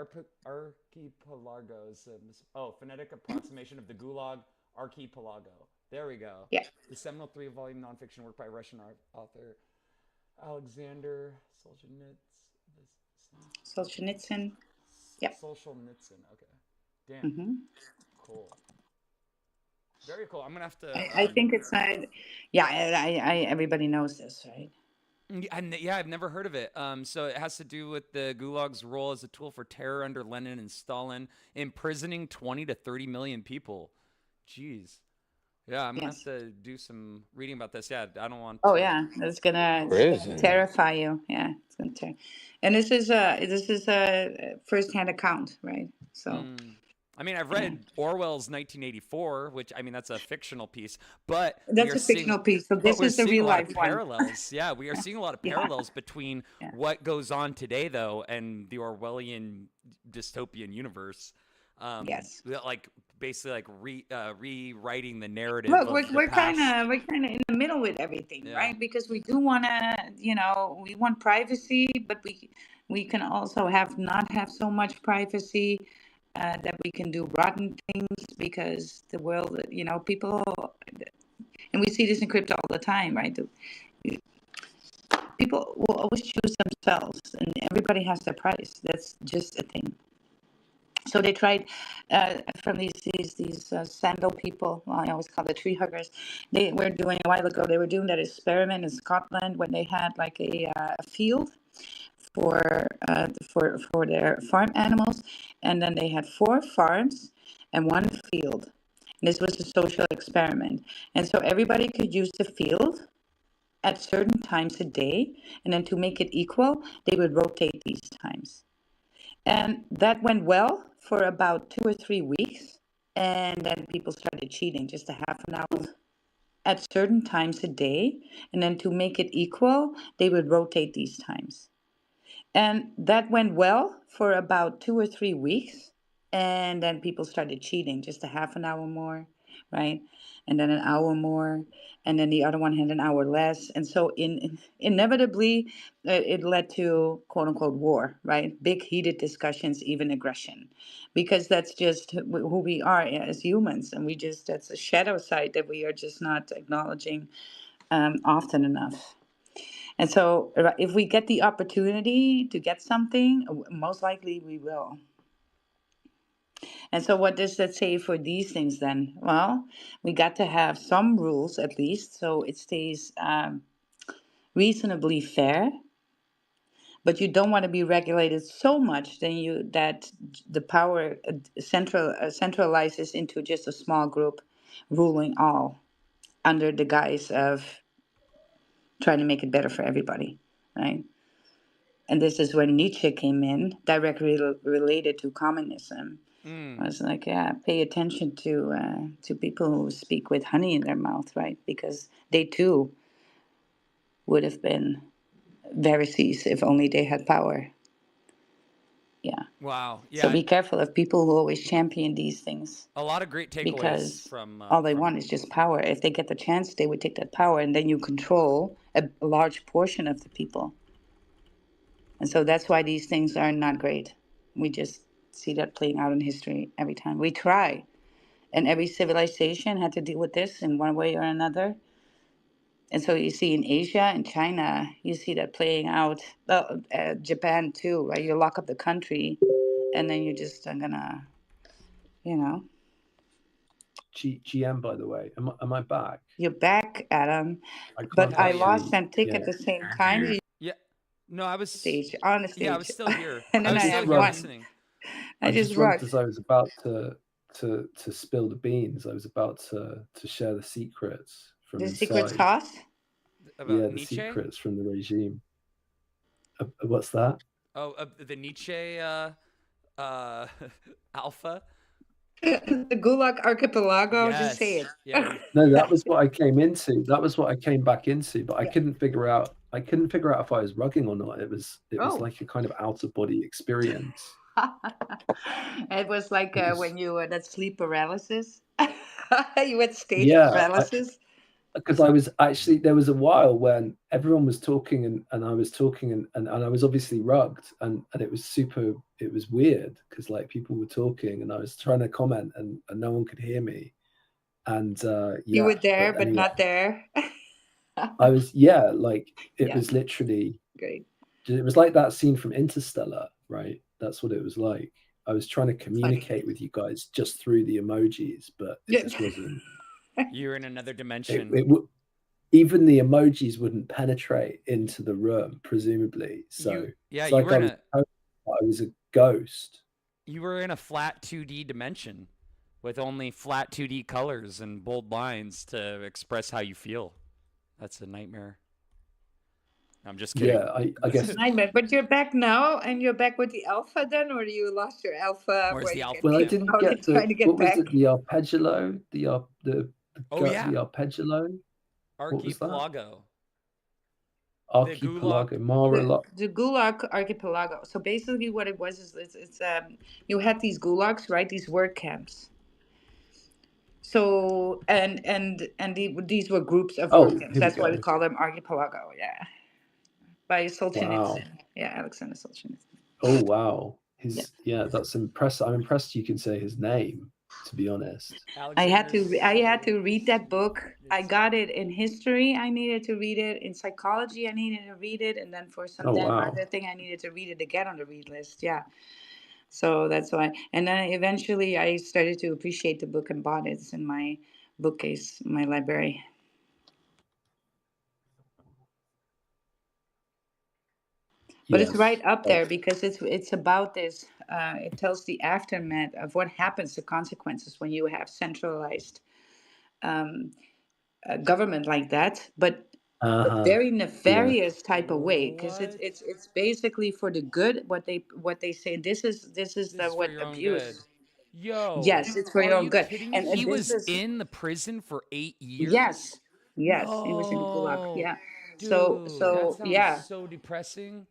Archipelago is phonetic approximation of the Gulag Archipelago. There we go. Yeah. The seminal three-volume nonfiction work by Russian author Alexander Solzhenitsyn. Yeah. Solzhenitsyn. Okay. Damn. hmm Cool. Very cool. I'm gonna have to. I think it's yeah. Everybody knows this, right? Yeah, I've never heard of it. So it has to do with the Gulag's role as a tool for terror under Lenin and Stalin, imprisoning 20 to 30 million people. Jeez. Yeah, I'm gonna have Yes. to do some reading about this. Yeah, I don't want Oh to. yeah, it's gonna Prison. terrify you. Yeah, it's gonna tear. And this is a first-hand account, right? So I mean, I've yeah, read Orwell's 1984, which I mean that's a fictional piece, but we that's are a seeing, fictional piece. So this is the a real lot of life one. parallels. Yeah, we are seeing a lot of Yeah. parallels between Yeah. what goes on today, though, and the Orwellian dystopian universe. Yes. Like basically like rewriting the narrative Look, of the we're past. kind of in the middle with everything, Yeah. right? Because we do want to, we want privacy, but we can also not have so much privacy that we can do rotten things because the world, people, and we see this in crypto all the time, right? People will always choose themselves, and everybody has their price. That's just a thing. So they tried from these sandal people. Well, I always call the tree huggers. They were doing a while ago. They were doing that experiment in Scotland when they had like a field for their farm animals, and then they had 4 farms and 1 field. And this was a social experiment, and so everybody could use the field at certain times a day, and then to make it equal, they would rotate these times. And that went well for about 2 or 3 weeks. And then people started cheating just a half an hour at certain times a day. And then to make it equal, they would rotate these times. And that went well for about 2 or 3 weeks. And then people started cheating just a half an hour more, right? And then an hour more. And then the other one had an hour less. And so inevitably, it led to quote unquote war, right? Big heated discussions, even aggression, because that's just who we are as humans. And that's a shadow side that we are just not acknowledging often enough. And so, if we get the opportunity to get something, most likely we will. And so, what does that say for these things then? Well, we got to have some rules at least, so it stays reasonably fair. But you don't want to be regulated so much that the power centralizes into just a small group ruling all under the guise of trying to make it better for everybody, right? And this is when Nietzsche came in, directly related to communism. I was like, yeah, pay attention to people who speak with honey in their mouth, right? Because they too would have been Pharisees if only they had power. Yeah. Wow. So Yeah. be careful of people who always champion these things A lot of great takeaways because all they want is just power. If they get the chance, they would take that power, and then you control a large portion of the people. And so that's why these things are not great. We just see that playing out in history every time. We try, and every civilization had to deal with this in one way or another. And so you see in Asia and China, you see that playing out. Well, Japan too, right? You lock up the country, and then you just are gonna, you know. GM, by the way, am I back? You're back, Adam. I But can't I Hell yeah. lost actually. and Tick Yeah, at the same time. You Yeah. No, I was. stage on the Yeah, I was stage, still here. and I then was I still have here rubbed. one. listening. I I just just rubbed rushed. as I was about to spill the beans. I was about to share the secrets from The secret inside. sauce. About Yeah, the Nietzsche. secrets from the regime. What's that? Oh, the Nietzsche alpha. The Gulag Archipelago. Just say Yes. it. Yeah. No, that was what I came into. That was what I came back into, but I Yeah. couldn't figure out. I couldn't figure out if I was rugging or not. It was Oh. like a kind of out of body experience. It was like It was, when you were that sleep paralysis. You had stage yeah, paralysis. because I was actually, there was a while when everyone was talking and I was talking and I was obviously rugged and it was weird because like people were talking and I was trying to comment and no one could hear me. And You were yeah, there, but anyway, not there. I was, like it Yeah. was literally, Great. it was like that scene from Interstellar, right? That's what it was like. I was trying to Funny. communicate with you guys just through the emojis, but it Yeah. just wasn't. You're in another It, dimension. even the emojis wouldn't penetrate into the room, presumably. So it's you like were in I was a ghost. You were in a flat 2D dimension with only flat 2D colors and bold lines to express how you feel. That's a nightmare. I'm just kidding. Yeah, I guess. Nightmare. But you're back now, and you're back with the alpha then, or you lost your alpha? Where's Where the you alpha? get Well, I kicked didn't out get and trying to get what was back? it? The arpeggio, Oh yeah, the arpeggio. What was that? Archipelago. Archipelago, Mara. The Gulag Archipelago. So basically, what it was is it's you had these gulags, right? These work camps. So these were groups of Oh, work camps. here we That's why we go. call them archipelago. Yeah, by Wow. Solzhenitsyn. Yeah, Alexander Solzhenitsyn. Oh wow. Yeah. That's impressive. I'm impressed you can say his name, to be honest. I had to read that book. I got it in history. I needed to read it in psychology. I needed to read it, and then for some Oh damn wow. other thing, I needed to read it again on the read list. Yeah. So that's why. And then eventually, I started to appreciate the book and bought it. It's in my bookcase, my library. But it's right Yes. up there because it's about this. It tells the aftermath of what happens, the consequences when you have centralized government like that, but a Uh-huh. very Yeah. nefarious type of way because What? it's basically for the good. What they say, this is This the is for what your own good. abuse. Yo, Yes, it's for are your own you good. kidding me? And He this was is in the prison for 8 years? yes, yes, he was in the gulag. No. Yeah. So Dude, that so sounds yeah, so depressing.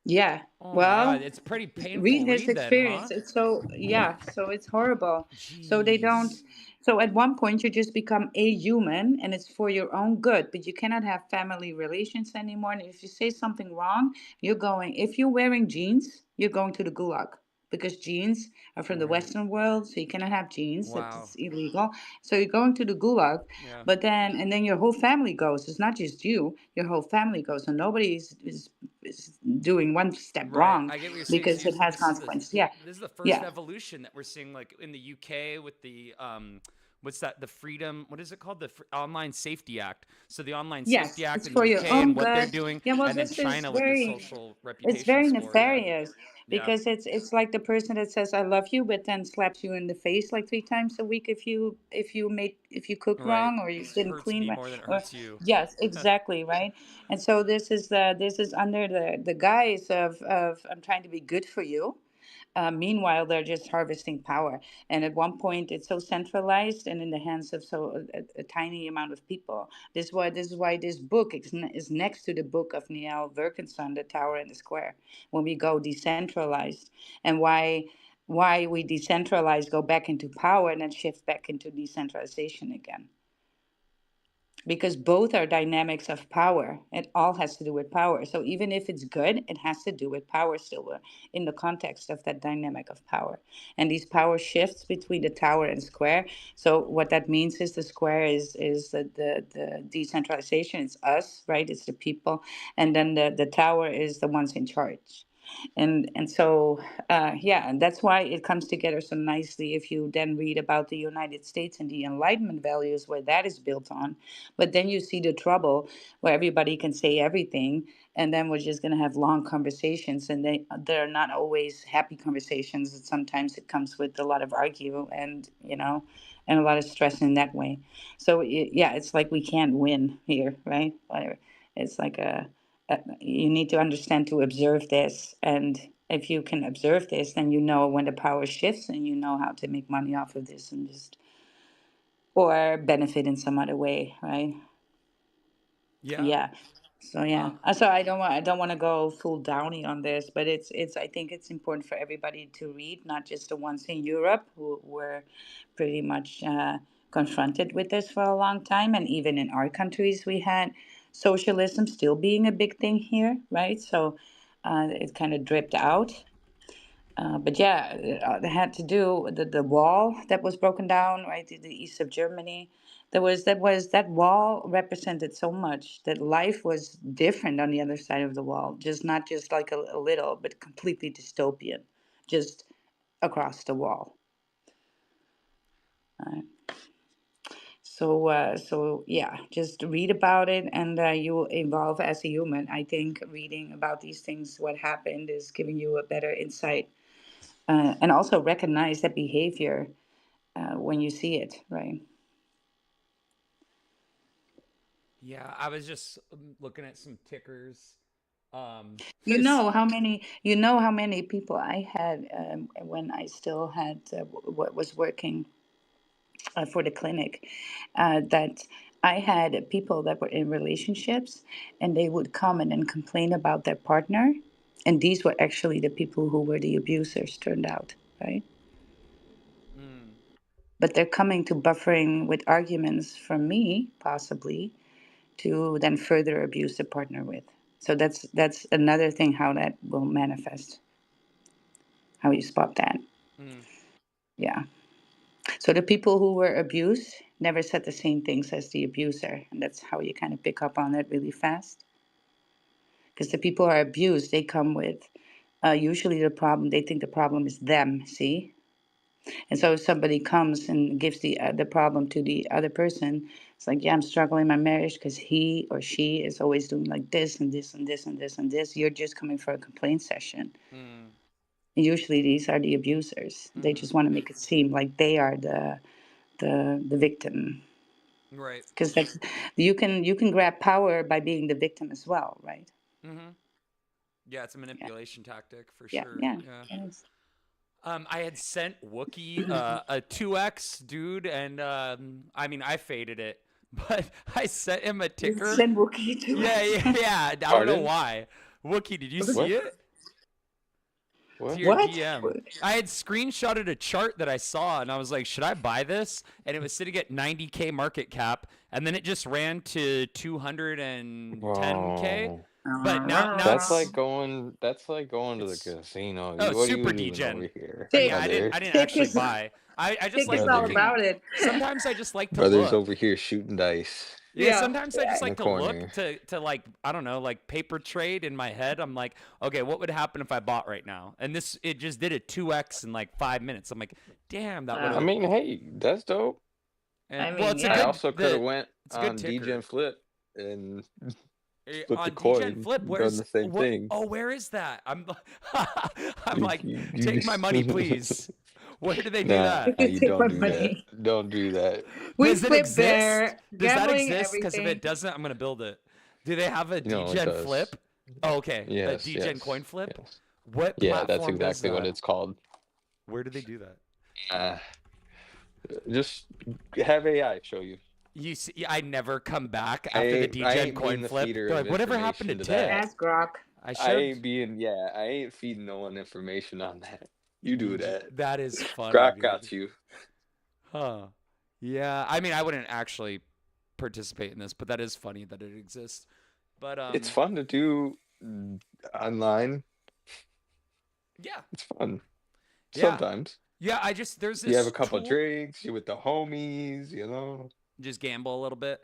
yeah. Oh my Well, god, it's pretty painful read his read then, huh? experience. It's so yeah, so it's horrible. So they don't. Jeez. So at one point you just become a human, and it's for your own good. But you cannot have family relations anymore. And if you say something wrong, you're going. If you're wearing jeans, you're going to the gulag because jeans are from the Right. Western world, so you cannot have jeans. Wow. It's illegal. So you're going to the gulag. Yeah. But then and then your whole family goes. It's not just you. Your whole family goes, and nobody is doing one step Right. wrong I get what you're saying. So because it has consequences. Yeah, this is the first yeah, evolution that we're seeing, like in the UK with the what's that? The freedom. What is it called? The Online Safety Act. So the Online Safety yes. Act It's in for the your UK and own what they're good. doing, Yeah, well, and then this is China with the very social it's reputation very score. Yeah. nefarious Yeah. because it's like the person that says I love you, but then slaps you in the face like 3 times a week if you cook Right. wrong or you It didn't hurts clean me right. more than it Or, hurts you. yes, exactly right. And so this is under the guise of I'm trying to be good for you. Meanwhile, they're just harvesting power. And at one point, it's so centralized and in the hands of a tiny amount of people. This is why this book is next to the book of Niall Wilkinson, The Tower and the Square. When we go decentralized, and why we decentralize, go back into power, and then shift back into decentralization again, because both are dynamics of power. It all has to do with power. So even if it's good, it has to do with power still, in the context of that dynamic of power. And these power shifts between the tower and square. So what that means is the square is the decentralization. It's us, right? It's the people. And then the tower is the ones in charge. And so yeah, and that's why it comes together so nicely if you then read about the United States and the Enlightenment values where that is built on. But then you see the trouble where everybody can say everything, and then we're just going to have long conversations, and they're not always happy conversations. And sometimes it comes with a lot of argue, and and a lot of stress in that way. So yeah, it's like we can't win here, right? Whatever. It's like you need to understand to observe this, and if you can observe this, then you know when the power shifts, and you know how to make money off of this, and just or benefit in some other way, right? Yeah. Yeah. So yeah. So I don't want to go full downy on this, but it's I think it's important for everybody to read, not just the ones in Europe who were pretty much confronted with this for a long time, and even in our countries we had socialism still being a big thing here, right? So it kind of dripped out. But yeah, it had to do with the wall that was broken down, right, in the east of Germany. That wall represented so much that life was different on the other side of the wall, just not just like a little, but completely dystopian, just across the wall. So yeah, just read about it, and you will evolve as a human. I think reading about these things, what happened, is giving you a better insight, and also recognize that behavior when you see it, right? Yeah, I was just looking at some tickers. You know how many people I had when I still had what was working for the clinic, that I had people that were in relationships, and they would come and then complain about their partner, and these were actually the people who were the abusers, turned out, right? Mm, But they're coming to buffering with arguments from me, possibly, to then further abuse the partner with. So that's another thing how that will manifest, how you spot that. mm, Yeah. So the people who were abused never said the same things as the abuser, and that's how you kind of pick up on it really fast. Because the people who are abused, they come with usually the problem. They think the problem is them. See, and so if somebody comes and gives the problem to the other person, it's like, yeah, I'm struggling in my marriage because he or she is always doing like this and this and this and this and this. You're just coming for a complaint session. mm, And usually these are the abusers. They mm-hmm. just want to make it seem like they are the victim. Right. Because that's you can grab power by being the victim as well, right? Mm-hmm. Yeah, it's a Yeah, manipulation tactic for yeah, sure. yeah. Yeah. It is. I had sent Wookie a 2x dude, and I mean, I faded it, but I sent him a You ticker. send Wookiee to Yeah, us. yeah, yeah. I don't know Pardon? why. Wookie, did you see What? it? To What? your What? DM. I had screenshotted a chart that I saw, and I was like, should I buy this? And it was sitting at 90K market cap, and then it just ran to 210K. Whoa. But now That's like it's going. That's like going to the it's casino. oh, What are super you doing degen. over here, Tick, Yeah, I brother? didn't Tick actually is buy. I just Tick like is all Brother, looking. about it. Sometimes I just like to brother's over look. here shooting dice Yeah, Yeah. sometimes I just in the like to look corner. to like I don't know, like paper trade in my head. I'm like, okay, what would happen if I bought right now? And this it just did a 2x in like 5 minutes. I'm like, damn, that would I Wow. have. mean, hey, that's dope. I Well, mean, it's a I yeah. good also could have went it's a good on ticker. DGen Flip and flipped the On DGen coin, Flip. done Where's the same what? thing. Oh, where is that? I'm You, like, you take my money, just please. Where do they do nah, that? you Take my don't do that. money. Don't do that. We Does it flip exist? there, Does that gambling, exist? Because if everything. it doesn't, I'm gonna build it. Do they have a You know it DGen does. flip? Oh, okay, a Yes, DGen yes, coin flip. yes. What Yeah, that's platform does exactly what that? it's called. Where do they do that? Uh, just have AI show you. You see, I never come back I after the I DGen ain't being coin the flip. feeder They're of like, whatever happened to information to Tic? that. Ask Grok. I I showed ain't being, yeah, I ain't feeding no one information on that. You do you. that. That is funny, Grok dude. got you. Huh. Yeah. I mean, I wouldn't actually participate in this, but that is funny that it exists. But It's fun to do online. yeah. It's fun. Yeah. Sometimes. Yeah, I just there's You have a this couple tool. drinks, you with the homies, you know. Just gamble a little bit.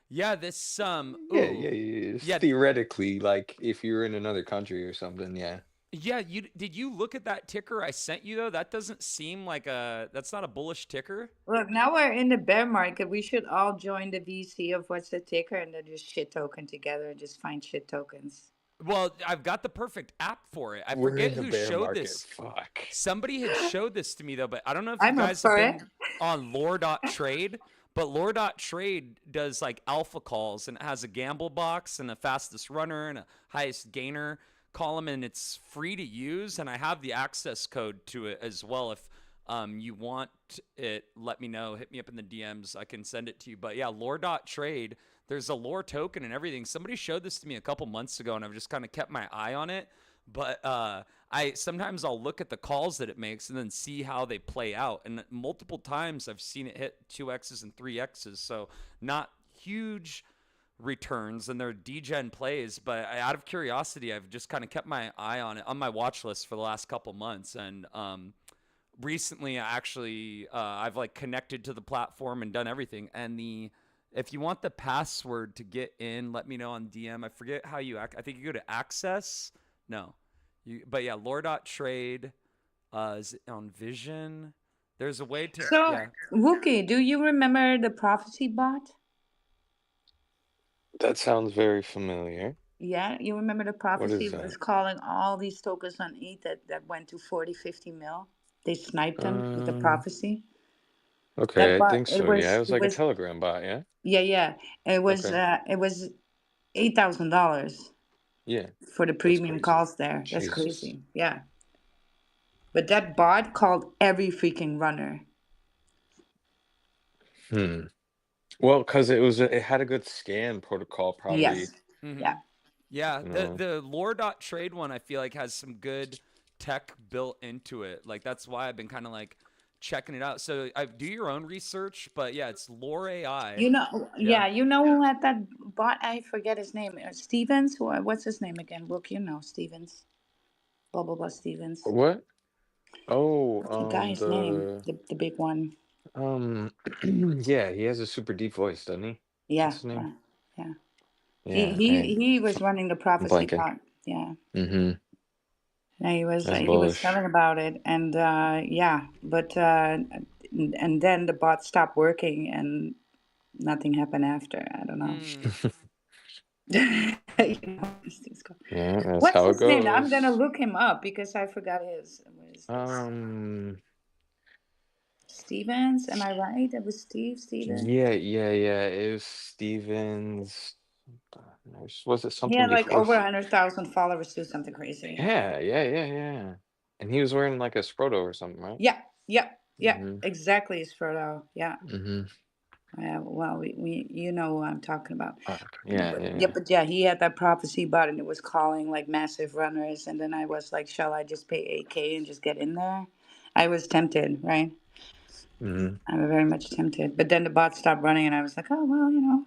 Yeah, this Yeah. It's yeah, theoretically, like if you're in another country or something, yeah. yeah. Did you look at that ticker I sent you though? That doesn't seem like that's not a bullish ticker. Look, now we're in the bear market. We should all join the VC of what's the ticker and then just shit token together and just find shit tokens. Well, I've got the perfect app for it. I We're forget in the who bear showed market. this. Fuck. Somebody had showed this to me though, but I don't know if you I'm up guys have for it. been on lore.trade, but lore.trade does like alpha calls and it has a gamble box and a fastest runner and a highest gainer column, and it's free to use, and I have the access code to it as well. If you want it, let me know. Hit me up in the DMs. I can send it to you. But yeah, lore.trade, there's a lore token and everything. Somebody showed this to me a couple months ago and I've just kind of kept my eye on it. But I sometimes I'll look at the calls that it makes and then see how they play out. And multiple times I've seen it hit 2x's and 3x's. So not huge returns, and they're degen plays, but out of curiosity I've just kind of kept my eye on it on my watch list for the last couple months. And recently I've like connected to the platform and done everything. And if you want the password to get in, let me know on DM. I forget how I think you go to access. No. But yeah, lore.trade is it on Vision. There's a way to So, yeah. Wookie, do you remember the prophecy bot? That sounds very familiar. Yeah, you remember the What prophecy is was that? calling all these tokens on ETH that went to 40, 50 mil. They sniped them with the Um, prophecy. That okay, I bot, think so. Yeah, it was it like a was, Telegram bot, yeah? yeah. Okay. It was $8,000 Yeah, for the that's premium crazy. calls there. That's Jesus. crazy. Yeah. But that bot called every freaking runner. Hmm. Well, because it had a good scan protocol, probably, Yes. Mm-hmm. Yeah. Yeah, you the know. the lore.trade one I feel like has some good tech built into it. Like that's why I've been kind of like checking it out. So I do your own research, but yeah, it's Lore AI. You know, Yeah. yeah, you know who had that bot? I forget his name. Stevens? What's his name again? Look, you know, Stevens. Blah, blah, blah, Stevens. What? Oh, What's the guy's name? The big one. yeah, he has a super deep voice, doesn't he? Yeah. What's his name? Yeah. Yeah, hey, He was running the I'm prophecy blanking. bot. Yeah. Mm-hmm. Yeah, That's he was bullish. telling about it, and yeah, but and then the bot stopped working, and nothing happened after. I don't know. Mm. You know, these things go. Yeah, that's What's how it his name? I'm gonna goes. look him up because I forgot his. What is this? Um, Stevens? Am I right? It was Stevens. yeah. It was Stevens. Was it He something had like before? over 100,000 followers too, something crazy. Yeah. And he was wearing like a Sproto or something, right? Yeah, Mm-hmm. exactly, Frodo. Yeah. Mm-hmm. Well, we you know who I'm talking about. Yeah. But yeah, he had that prophecy bot and it was calling like massive runners. And then I was like, shall I just pay 8K and just get in there? I was tempted, right? Mm-hmm. I was very much tempted. But then the bot stopped running and I was like, oh, well, you know,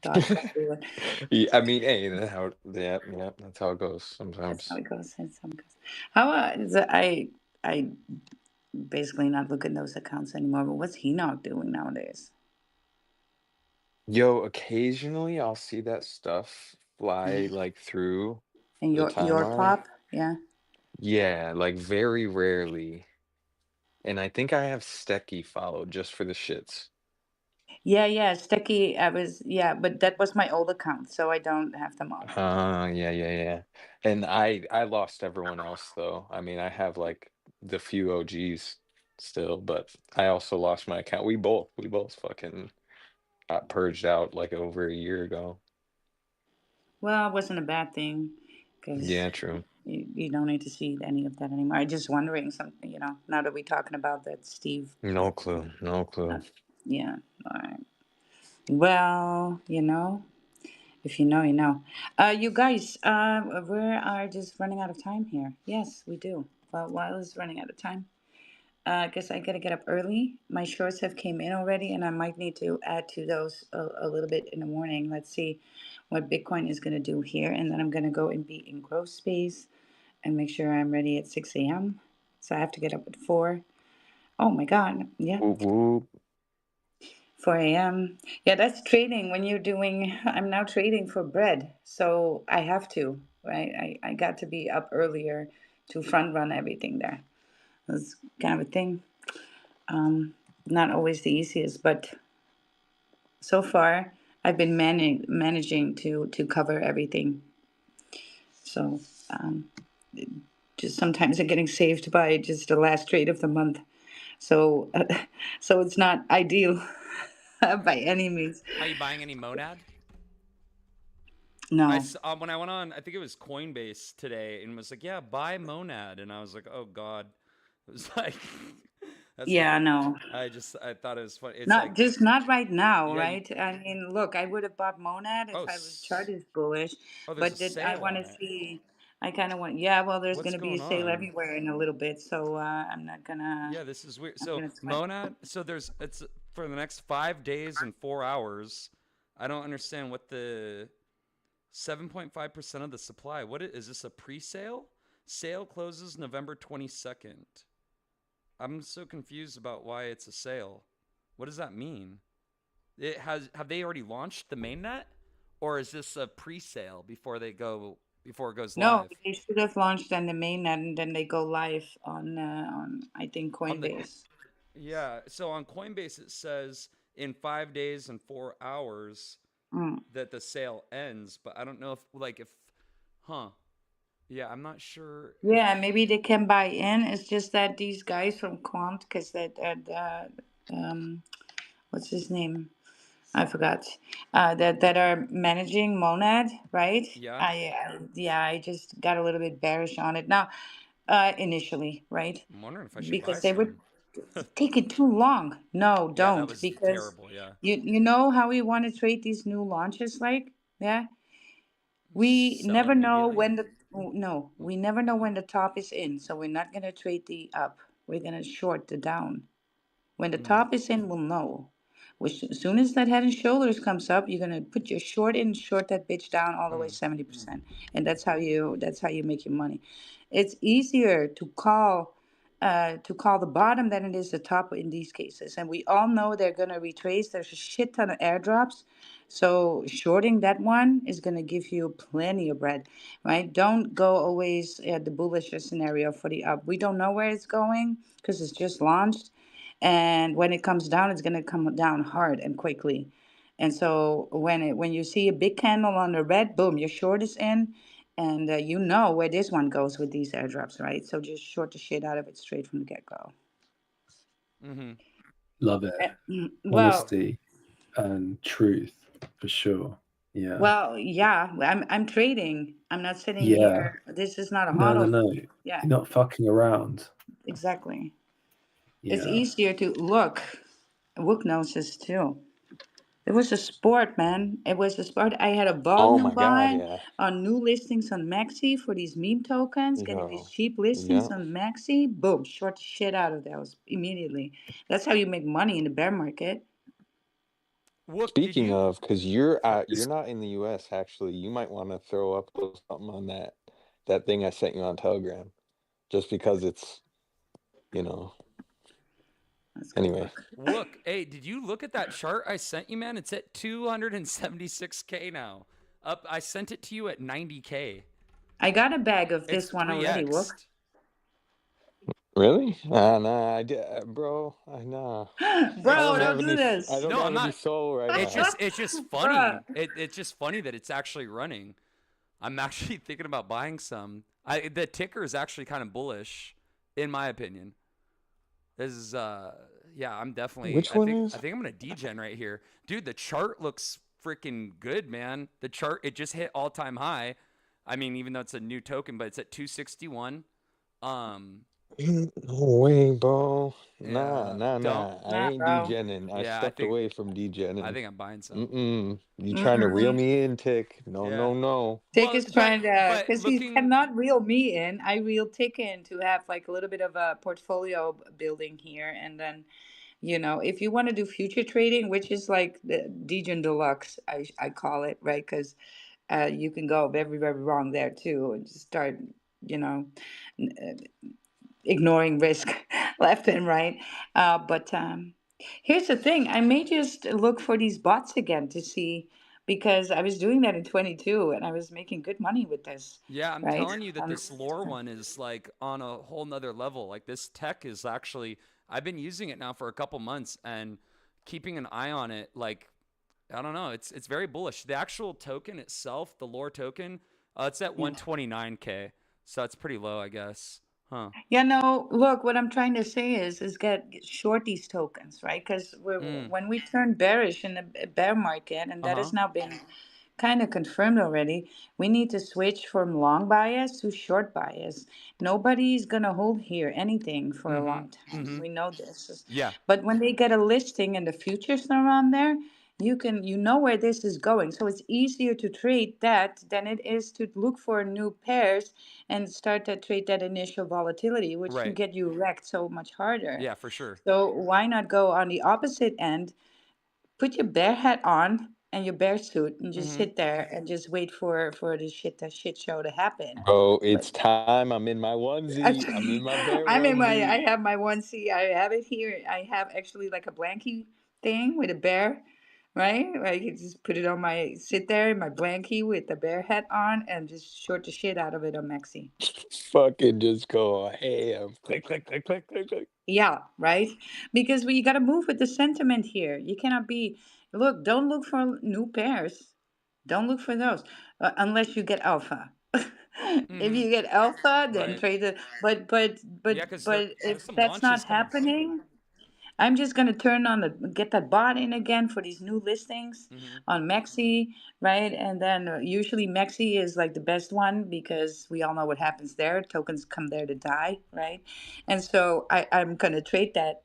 dodge that bullet. Yeah, I mean, hey, yeah, that's how it goes That's how sometimes. it goes. That's how it goes. How I basically not look at those accounts anymore. But what's he not doing nowadays? Yo, occasionally I'll see that stuff fly like through And the your timeline. pop, yeah. Yeah, like very rarely. And I think I have Stecky followed just for the shits. Yeah, Sticky. But that was my old account, so I don't have them on. Yeah. And I lost everyone else though. I mean, I have like the few OGs still, but I also lost my account. We both fucking got purged out like over a year ago. Well, it wasn't a bad thing, because Yeah, true. You don't need to see any of that anymore. I'm just wondering something, now that we're talking about that, Steve. No clue. No Uh, clue. yeah. All right. Well, if you know, you know. You guys, we are just running out of time here. Yes, we do. Well, while is running out of time. I guess I gotta get up early. My shorts have came in already, and I might need to add to those a little bit in the morning. Let's see what Bitcoin is gonna do here, and then I'm gonna go and be in growth space and make sure I'm ready at 6 a.m. So I have to get up at 4. Oh my God, yeah, Whoop, whoop. 4 a.m. Yeah, that's trading when you're doing, I'm now trading for bread. So I have to, right? I got to be up earlier to front run everything there. That's kind of a thing. Um, Not always the easiest, but so far I've been managing to cover everything. So um, just sometimes I'm getting saved by just the last trade of the month. So so it's not ideal by any means. Are you buying any Monad? No. When I went on, I think it was Coinbase today, and was like, "Yeah, buy Monad," and I was like, "Oh God," it was like, that's the. Yeah, no. I thought it was funny. It's like, Not right now, yeah, right? I mean, look, I would have bought Monad oh, if I was chart is bullish, there's a but did I sale want on to it. see? I kind of want. Yeah, well, there's What's gonna be a going sale on? everywhere in a little bit, so I'm not gonna. Yeah, this is weird. I'm So gonna sweat. Monad, it's for the next 5 days and 4 hours. I don't understand what the 7.5% of the supply. Is this a pre-sale? Sale closes November 22nd. I'm so confused about why it's a sale. What does that mean? Have they already launched the mainnet, or is this a pre-sale before it goes No, live? they should have launched on the mainnet and then they go live on I think On the Coinbase. Yeah, so on Coinbase it says in 5 days and 4 hours Mm. that the sale ends, but I don't know huh? Yeah, I'm not sure if. Yeah, maybe they can buy in. It's just that these guys from Quant, because what's his name? I forgot. That are managing Monad, right? Yeah, Yeah, I just got a little bit bearish on it now. Initially, right? I'm wondering if I should buy Because they would some. take it too long. No, Yeah, that don't, was because terrible. Yeah, you know how we want to trade these new launches like, yeah. We sell never know immediately. when the no, we never know when the top is in, so we're not gonna trade the up. We're gonna short the down. When the Mm, top is in, we'll know. Which, as soon as that head and shoulders comes up, you're gonna put your short in, short that bitch down all the way mm, 70%, and that's how you make your money. It's easier to call the bottom than it is the top in these cases, and we all know they're gonna retrace. There's a shit ton of airdrops, so shorting that one is gonna give you plenty of bread, right? Don't go always at the bullish scenario for the up. We don't know where it's going because it's just launched, and when it comes down, it's going to come down hard and quickly. And so when you see a big candle on the red, boom, your short is in, and you know where this one goes with these airdrops, right? So just short the shit out of it straight from the get-go. mm-hmm. Love it. Well, Honesty and truth for sure. Yeah. well, yeah, I'm trading. I'm not sitting Yeah. here. This is not a No, no, hodl. no. Yeah, You're not fucking around. exactly. It's Yeah. easier to look. Wook knows this too. It was a sport, man. It was a sport. I had a Oh volume my God, buy yeah. on new listings on Maxi for these meme tokens, getting these Yo. cheap listings Yeah. on Maxi. Boom, short the shit out of those immediately. That's how you make money in the bear market. Wook, did Speaking you? of, because you're not in the US actually, you might want to throw up a little something on that thing I sent you on Telegram. Just because it's, you know, Let's go anyway. look. Wook, hey, did you look at that chart I sent you, man? It's at 276K now. Up, I sent it to you at 90K. I got a bag of It's this one already, Wook. 3x'd. Really? Nah, I did, bro. Nah. I It's Bro, don't don't have do any. I this. don't no, got I'm any not. soul right It's now. just it's just Bruh. funny. It's just funny that it's actually running. I'm actually thinking about buying some. The ticker is actually kind of bullish, in my opinion. This is yeah, I'm definitely. Which I one think I is? think I'm gonna degen right here, dude. The chart looks freaking good, man. The chart, it just hit all time high. I mean, even though it's a new token, but it's at 261. No way, bro. Nah, Yeah, nah, don't. nah. I Nah, ain't bro. degening. I Yeah, stepped away from I degening. think I'm buying some. You trying to reel Mm-mm. me in, Tick? No, Yeah. no, no. Tick Well, is trying to, but because he looking. cannot reel me in. I reel Tick in to have like a little bit of a portfolio building here. And then, if you want to do future trading, which is like the Degen Deluxe, I call it, right? Because you can go very, very wrong there too and just start, you know, ignoring risk left and right. But here's the thing: I may just look for these bots again to see because I was doing that in 22 and I was making good money with this, Yeah, I'm right? telling you that this lore one is like on a whole nother level. Like this tech is actually, I've been using it now for a couple months and keeping an eye on it. Like, I don't know, it's very bullish. The actual token itself, the lore token, it's at Yeah. 129K, so that's pretty low, I guess. Huh? Yeah, no, look, what I'm trying to say is get short these tokens, right? Because Mm. when we turn bearish in the bear market, and Uh that huh. has now been kind of confirmed already, we need to switch from long bias to short bias. Nobody's gonna hold here anything for a Mm-hmm. long time. Mm-hmm. We know this. Yeah. But when they get a listing and the futures are on there, you know where this is going. So it's easier to trade that than it is to look for new pairs and start to trade that initial volatility, which can Right. get you wrecked so much harder. Yeah, for sure. So why not go on the opposite end, put your bear hat on and your bear suit and just Mm-hmm. sit there and just wait for the shit show to happen. Bro, But it's time. I'm in my onesie. I'm in my bear I onesie. have my one C. I have it here. I have actually like a blankie thing with a bear, right? I can just put it on sit there in my blankie with the bear hat on and just short the shit out of it on Maxi. Fucking just go ham. Click, click, click, click, click, click. Yeah, right? Because you got to move with the sentiment here. You cannot look, don't look for new pairs. Don't look for those unless you get alpha. If Mm-hmm. you get alpha, then Right. trade it. Yeah, because But there's if some that's not launches coming soon. happening, I'm just gonna get that bot in again for these new listings Mm-hmm. on Mexi, right? And then usually Mexi is like the best one because we all know what happens there. Tokens come there to die, right? And so I'm gonna trade that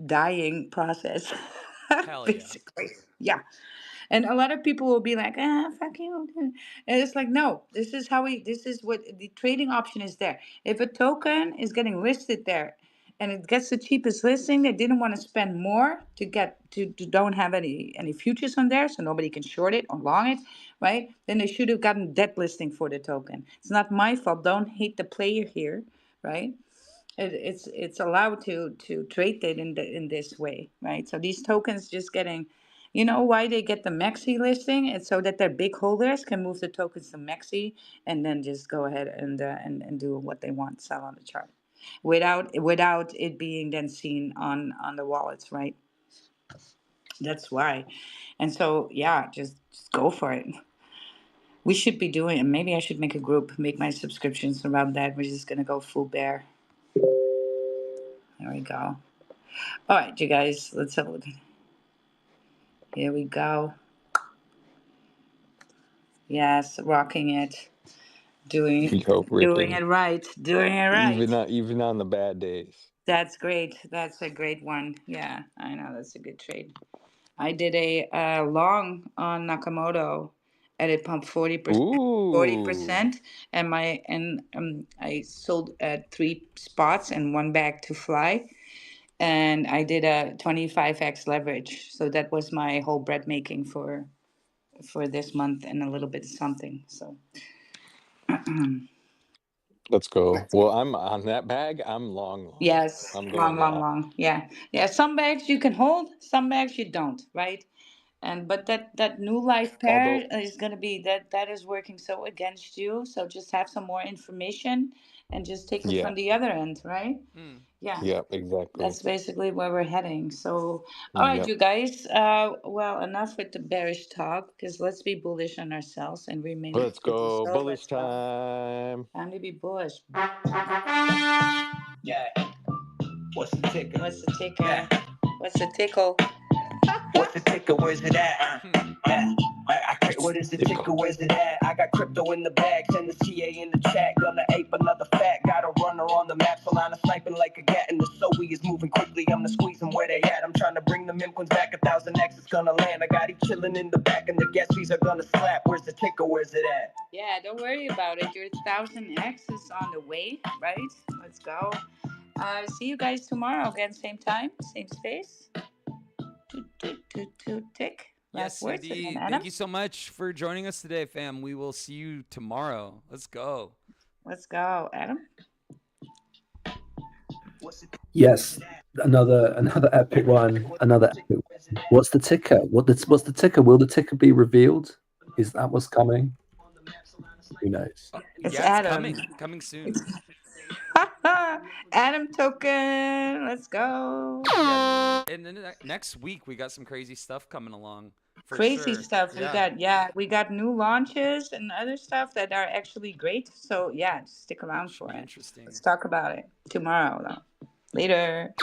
dying process, Hell yeah. basically. Yeah. And a lot of people will be like, fuck you. And it's like, no, this is what the trading option is there. If a token is getting listed there and it gets the cheapest listing, they didn't want to spend more to don't have any futures on there, so nobody can short it or long it, right? Then they should have gotten that listing for the token. It's not my fault. Don't hate the player here, right? It's allowed to trade it in this way, right? So these tokens just getting, why they get the Maxi listing? It's so that their big holders can move the tokens to Maxi and then just go ahead and do what they want, sell on the chart, without it being then seen on the wallets, right? That's why. And so yeah, just go for it. We should be doing, and maybe I should make a group, make my subscriptions around that. We're just gonna go full bear. There we go. All right, you guys, let's have a look. Here we go. Yes, rocking it, doing We hope doing ripping. it right, doing it right. Even on the bad days. That's great. That's a great one. Yeah, I know that's a good trade. I did a long on Nakamoto, and it pumped 40%, Ooh. 40%, and I sold at 3 spots and one bag to fly, and I did a 25x leverage. So that was my whole bread making for this month and a little bit of something. So Let's go. Well, I'm on that bag. I'm long, long. yes, I'm long, going long, that. long. Yeah. Yeah. Some bags you can hold, some bags you don't, right? And but that new life pair Although, is gonna be that is working so against you. So just have some more information and just take it yeah, from the other end, right? Mm. Yeah. yeah, exactly. That's basically where we're heading. So, all right, Yep. you guys. Well, enough with the bearish talk because let's be bullish on ourselves and remain Let's with go. yourself. Bullish Let's go. time. Time to be bullish. Yeah. What's the ticker? What's the ticker? Yeah. What's the tickle? What's the ticker? Where's it at? Hmm. Yeah. I What is the Tick. ticker? Where's it at? I got crypto in the bag. Send the TA in the chat. Gonna ape another fat. Got a runner on the map. Solana sniping like a gat. And the Zoe is moving quickly. I'm the squeezing where they at. I'm trying to bring the Mimquins back. 1,000x is gonna land. I got it chilling in the back. And the gas fees are gonna slap. Where's the ticker? Where's it at? Yeah, don't worry about it. Your 1,000x is on the way, right? Let's go. See you guys tomorrow again, same time, same space. Tick. Last Yes, words again, indeed. Adam. Thank you so much for joining us today, fam. We will see you tomorrow. Let's go. Let's go, Adam. Yes, another epic one. Another epic. What's the ticker? What's the ticker? Will the ticker be revealed? Is that what's coming? Who knows? It's Yeah, Adam. it's coming soon. Adam token. Let's go. Yeah, and then next week we got some crazy stuff coming along. For Crazy sure. stuff. Yeah. We got new launches and other stuff that are actually great. So yeah, stick around Should for be it. interesting. Let's talk about it tomorrow though. Later.